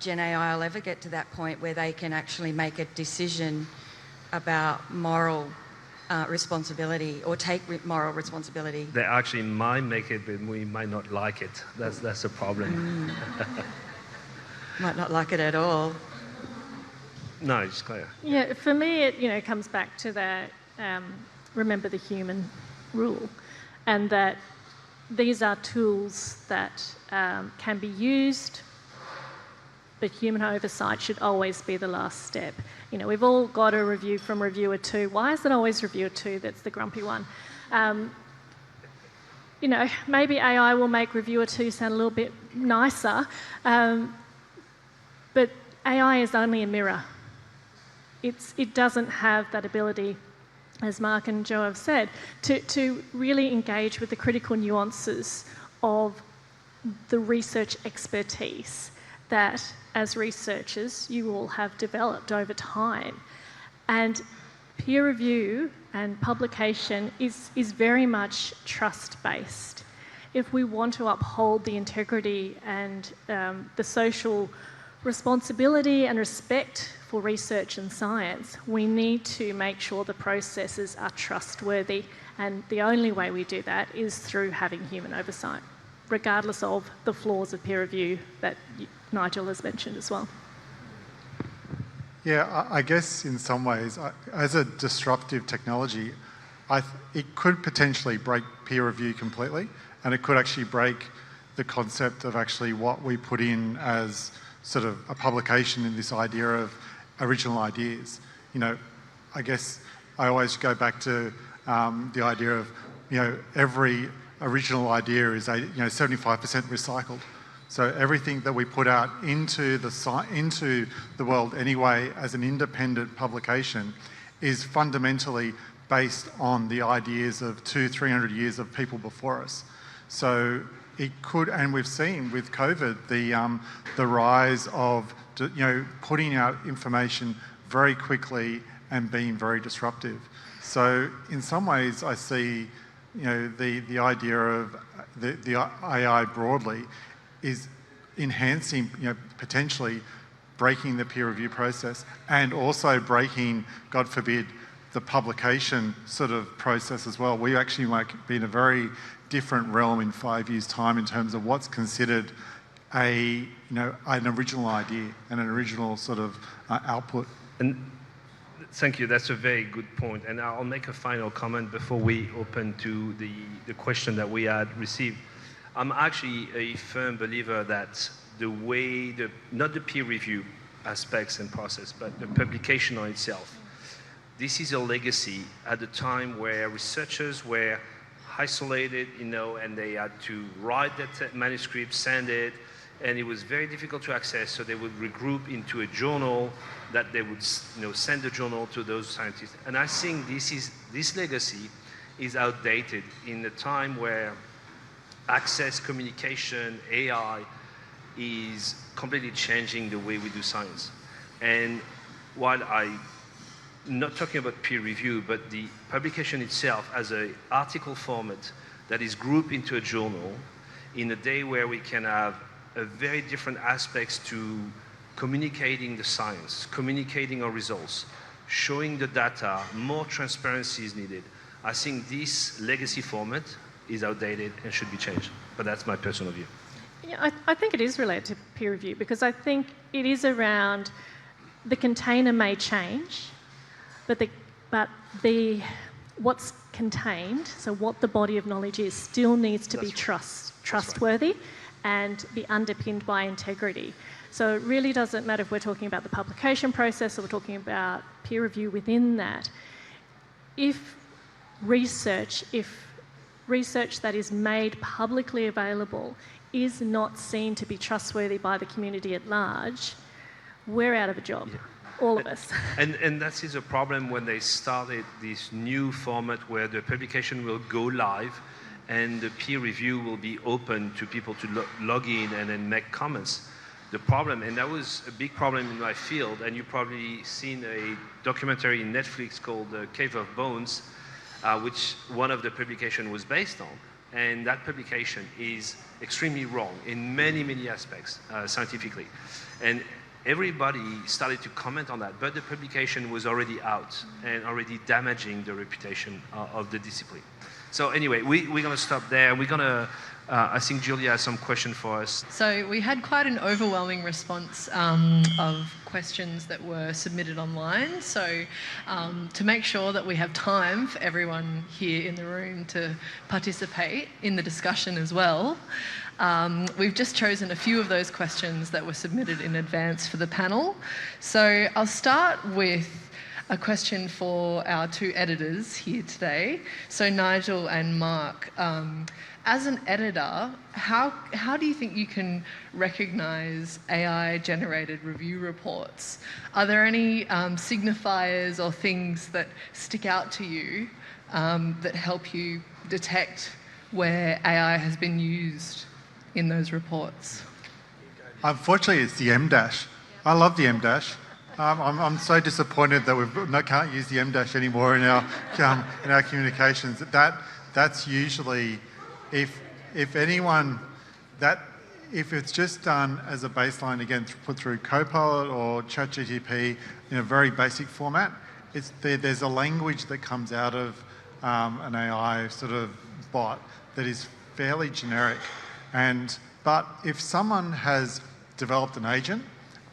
Gen AI will ever get to that point where they can actually make a decision about moral responsibility or take moral responsibility. They actually might make it, but we might not like it. That's the problem. Might not like it at all. No, it's clear. Yeah, for me, it comes back to that remember the human rule, and that these are tools that can be used, but human oversight should always be the last step. We've all got a review from reviewer 2. Why is it always reviewer 2 that's the grumpy one? Maybe AI will make reviewer 2 sound a little bit nicer, but AI is only a mirror. It doesn't have that ability, as Mark and Joe have said, to really engage with the critical nuances of the research expertise that, as researchers, you all have developed over time. And peer review and publication is very much trust-based. If we want to uphold the integrity and the social responsibility and respect for research and science, we need to make sure the processes are trustworthy, and the only way we do that is through having human oversight, regardless of the flaws of peer review that Nigel has mentioned as well. Yeah, I guess in some ways, as a disruptive technology, it could potentially break peer review completely, and it could actually break the concept of actually what we put in as sort of a publication in this idea of original ideas. I guess I always go back to the idea of, every original idea is 75% recycled. So everything that we put out into the world anyway as an independent publication is fundamentally based on the ideas of 200-300 years of people before us. So it could, and we've seen with COVID the rise of putting out information very quickly and being very disruptive. So in some ways, I see the idea of the AI broadly is enhancing, potentially breaking the peer review process and also breaking, God forbid, the publication sort of process as well. We actually might be in a very different realm in 5 years' time in terms of what's considered an original idea and an original sort of output. And thank you, that's a very good point. And I'll make a final comment before we open to the question that we had received. I'm actually a firm believer that the way, not the peer review aspects and process, but the publication on itself, this is a legacy at a time where researchers were isolated, and they had to write that manuscript, send it, and it was very difficult to access, so they would regroup into a journal that they would send the journal to those scientists. And I think this legacy is outdated in a time where access, communication, AI is completely changing the way we do science. And while I'm not talking about peer review, but the publication itself as an article format that is grouped into a journal in a day where we can have a very different aspects to communicating the science, communicating our results, showing the data, more transparency is needed. I think this legacy format is outdated and should be changed. But that's my personal view. Yeah, I think it is related to peer review because I think it is around the container may change, but what's contained, so what the body of knowledge is, still needs to be trustworthy and be underpinned by integrity. So it really doesn't matter if we're talking about the publication process or we're talking about peer review within that. If research that is made publicly available is not seen to be trustworthy by the community at large, we're out of a job. Yeah. All of us. And that is a problem when they started this new format where the publication will go live and the peer review will be open to people to log in and then make comments. The problem, and that was a big problem in my field, and you've probably seen a documentary in Netflix called Cave of Bones, which one of the publication was based on. And that publication is extremely wrong in many, many aspects, scientifically. And everybody started to comment on that, but the publication was already out and already damaging the reputation of the discipline. So anyway, we're going to stop there. We're going to, I think Julia has some question for us. So we had quite an overwhelming response of questions that were submitted online. So to make sure that we have time for everyone here in the room to participate in the discussion as well, we've just chosen a few of those questions that were submitted in advance for the panel. So I'll start with a question for our two editors here today. So Nigel and Mark, as an editor, how do you think you can recognise AI-generated review reports? Are there any signifiers or things that stick out to you that help you detect where AI has been used in those reports? Unfortunately, it's the M-dash. I love the M-dash. I'm so disappointed that we can't use the M-dash anymore in our communications. That's usually, if it's just done as a baseline, again, put through Copilot or ChatGPT in a very basic format, there's a language that comes out of an AI sort of bot that is fairly generic. But if someone has developed an agent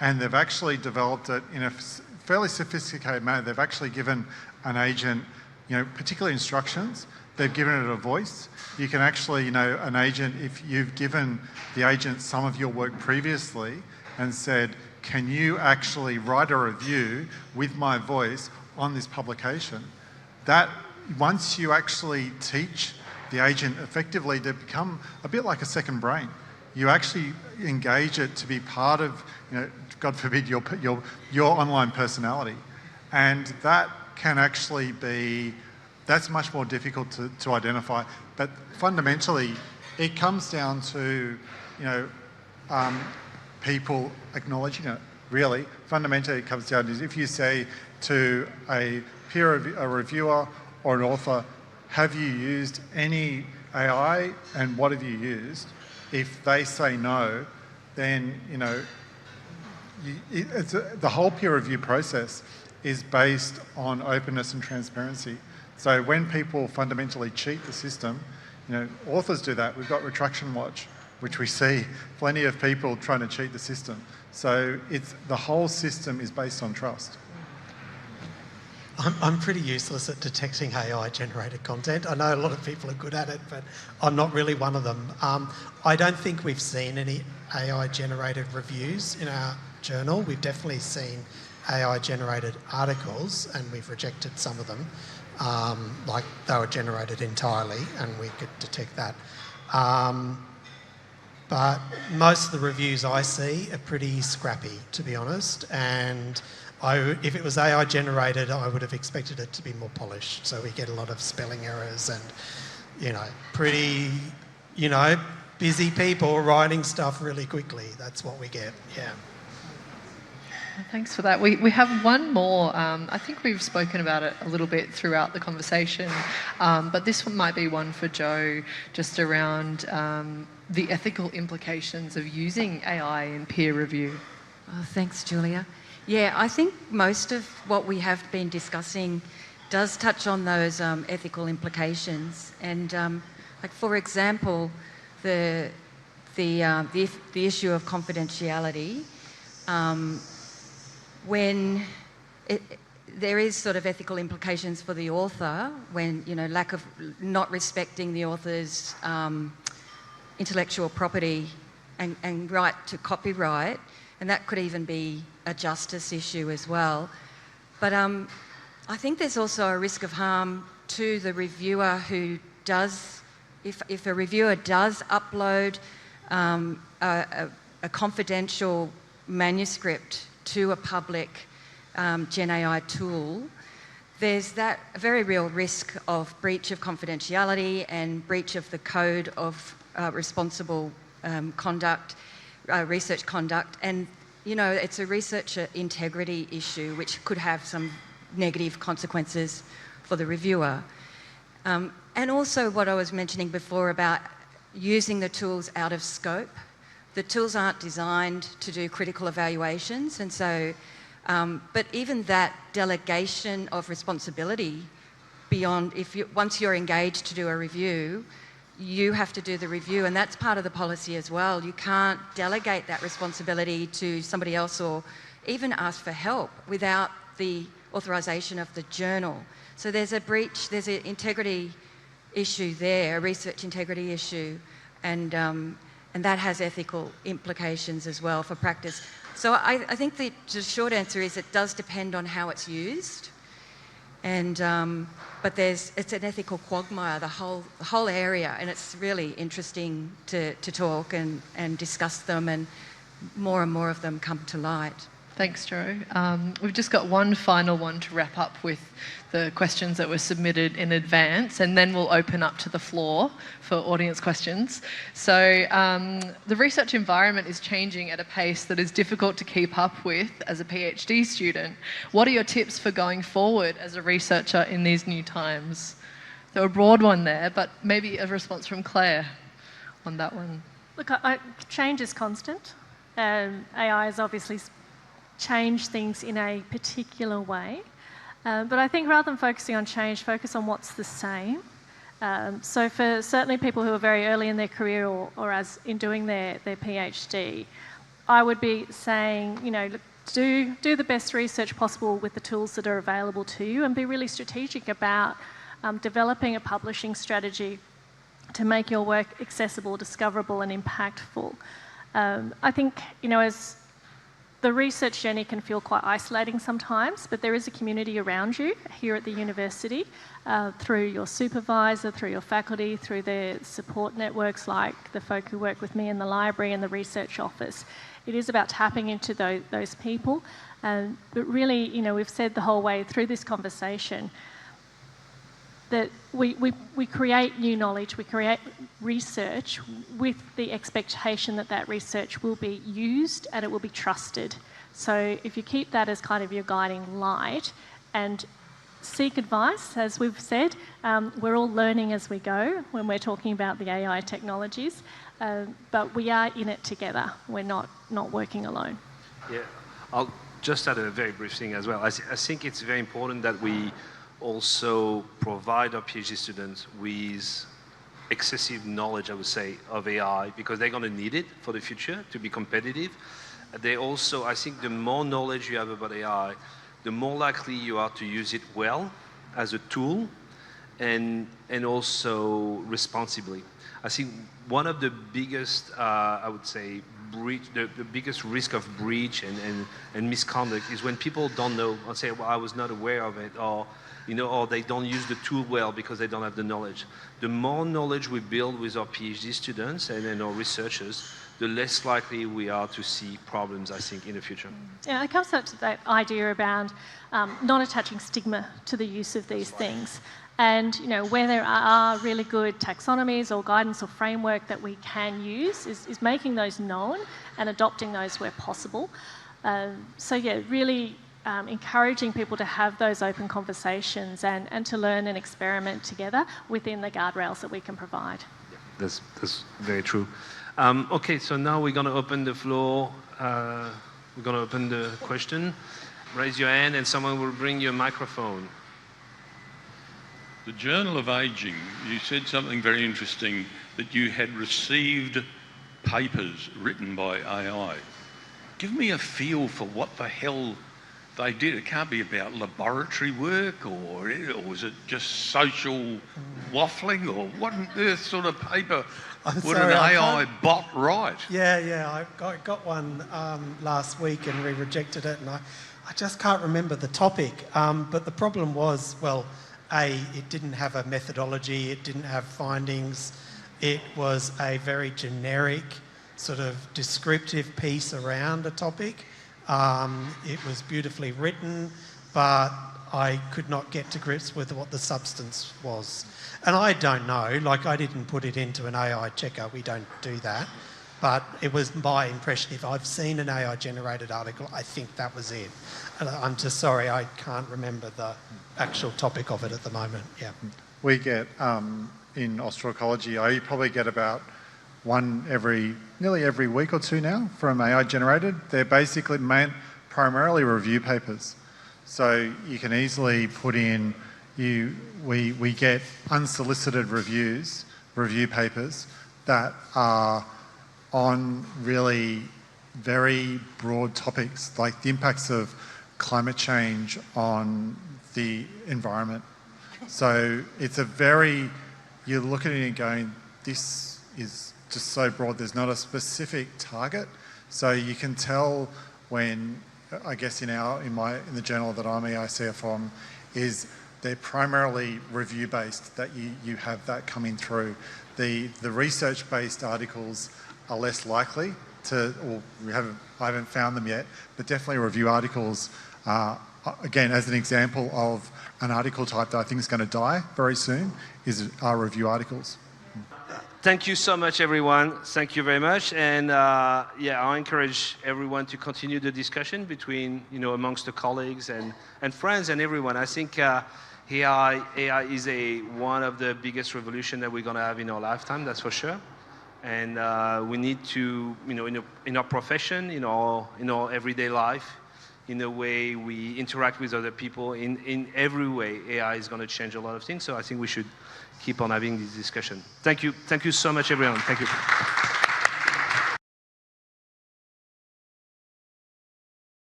and they've actually developed it in a fairly sophisticated manner, they've actually given an agent, particular instructions, they've given it a voice. You can actually, an agent, if you've given the agent some of your work previously and said, can you actually write a review with my voice on this publication? That, once you actually teach the agent effectively to become a bit like a second brain, you actually engage it to be part of, God forbid, your online personality. And that can actually be, that's much more difficult to identify. But fundamentally, it comes down to, you know, people acknowledging it, really. Fundamentally, it comes down to if you say to a reviewer or an author, have you used any AI and what have you used? If they say no, then, you know, the whole peer review process is based on openness and transparency. So when people fundamentally cheat the system, you know, authors do that. We've got Retraction Watch, which we see plenty of people trying to cheat the system. So the whole system is based on trust. I'm pretty useless at detecting AI-generated content. I know a lot of people are good at it, but I'm not really one of them. I don't think we've seen any AI-generated reviews in our journal. We've definitely seen AI-generated articles, and we've rejected some of them, like they were generated entirely, and we could detect that. But most of the reviews I see are pretty scrappy, to be honest, and if it was AI generated, I would have expected it to be more polished. So we get a lot of spelling errors and, you know, pretty, you know, busy people writing stuff really quickly. That's what we get, yeah. Thanks for that. We have one more. I think we've spoken about it a little bit throughout the conversation, but this one might be one for Jo, just around the ethical implications of using AI in peer review. Oh, thanks, Julia. Yeah, I think most of what we have been discussing does touch on those ethical implications. And, like, for example, the issue of confidentiality. When there is sort of ethical implications for the author, when, you know, lack of not respecting the author's intellectual property and right to copyright, and that could even be a justice issue as well. But I think there's also a risk of harm to the reviewer who does, if a reviewer does upload a confidential manuscript to a public Gen AI tool, there's that very real risk of breach of confidentiality and breach of the code of responsible conduct, research conduct. And, you know, it's a researcher integrity issue which could have some negative consequences for the reviewer. And also what I was mentioning before about using the tools out of scope. The tools aren't designed to do critical evaluations, and so, but even that delegation of responsibility beyond, once you're engaged to do a review, you have to do the review, and that's part of the policy as well. You can't delegate that responsibility to somebody else or even ask for help without the authorisation of the journal. So there's a breach, there's an integrity issue there, a research integrity issue, and that has ethical implications as well for practice. So I think the short answer is it does depend on how it's used, and but it's an ethical quagmire, the whole area, and it's really interesting to talk and discuss them, and more of them come to light. Thanks, Jo. We've just got one final one to wrap up with the questions that were submitted in advance, and then we'll open up to the floor for audience questions. So the research environment is changing at a pace that is difficult to keep up with as a PhD student. What are your tips for going forward as a researcher in these new times? There was a broad one there, but maybe a response from Claire on that one. Look, change is constant. AI has obviously changed things in a particular way. But I think rather than focusing on change, focus on what's the same. So for certainly people who are very early in their career or as in doing their PhD, I would be saying, you know, do the best research possible with the tools that are available to you, and be really strategic about developing a publishing strategy to make your work accessible, discoverable and impactful. I think, you know, as the research journey can feel quite isolating sometimes, but there is a community around you here at the university, through your supervisor, through your faculty, through the support networks like the folk who work with me in the library and the research office. It is about tapping into those people. But really, you know, we've said the whole way through this conversation, that we create new knowledge, we create research with the expectation that that research will be used and it will be trusted. So if you keep that as kind of your guiding light and seek advice, as we've said, we're all learning as we go when we're talking about the AI technologies, but we are in it together. We're not working alone. Yeah, I'll just add a very brief thing as well. I think it's very important that we also provide our PhD students with excessive knowledge, I would say, of AI, because they're going to need it for the future to be competitive. They also, I think the more knowledge you have about AI, the more likely you are to use it well as a tool and also responsibly. I think one of the biggest, I would say, the biggest risk of breach and misconduct is when people don't know and say, well, I was not aware of it, or they don't use the tool well because they don't have the knowledge. The more knowledge we build with our PhD students and our researchers, the less likely we are to see problems, I think, in the future. Yeah, it comes up to that idea around not attaching stigma to the use of these things. And where there are really good taxonomies or guidance or framework that we can use is making those known and adopting those where possible. So yeah, really encouraging people to have those open conversations and to learn and experiment together within the guardrails that we can provide. Yeah, that's very true. Okay, so now we're going to open the floor. We're going to open the question. Raise your hand and someone will bring you a microphone. The Journal of Aging, you said something very interesting, that you had received papers written by AI. Give me a feel for what the hell they did. It can't be about laboratory work, or was it just social waffling, or what on earth sort of paper would an AI bot write? Yeah, I got one last week and we rejected it, and I just can't remember the topic. But the problem was, well, it didn't have a methodology, it didn't have findings, it was a very generic sort of descriptive piece around a topic. It was beautifully written, but I could not get to grips with what the substance was. And I don't know, I didn't put it into an AI checker, we don't do that. But it was my impression, if I've seen an AI-generated article, I think that was it. And I'm just sorry, I can't remember the actual topic of it at the moment, yeah. We get, in Australcology, I probably get about one nearly every week or two now from AI-generated. They're basically primarily review papers. So you can easily put in, we get unsolicited review papers that are on really very broad topics, like the impacts of climate change on the environment. So it's you look at it and going, this is just so broad, there's not a specific target. So you can tell when, I guess in the journal that I'm EICF on, is they're primarily review-based, that you have that coming through. The research-based articles are less likely to, or I haven't found them yet, but definitely review articles, again, as an example of an article type that I think is going to die very soon, are review articles. Thank you so much, everyone. Thank you very much. And I encourage everyone to continue the discussion between, amongst the colleagues and friends and everyone. I think AI is one of the biggest revolutions that we're going to have in our lifetime, that's for sure. And we need to, in our profession, in our everyday life, in the way we interact with other people, in every way, AI is going to change a lot of things. So I think we should keep on having this discussion. Thank you so much, everyone. Thank you.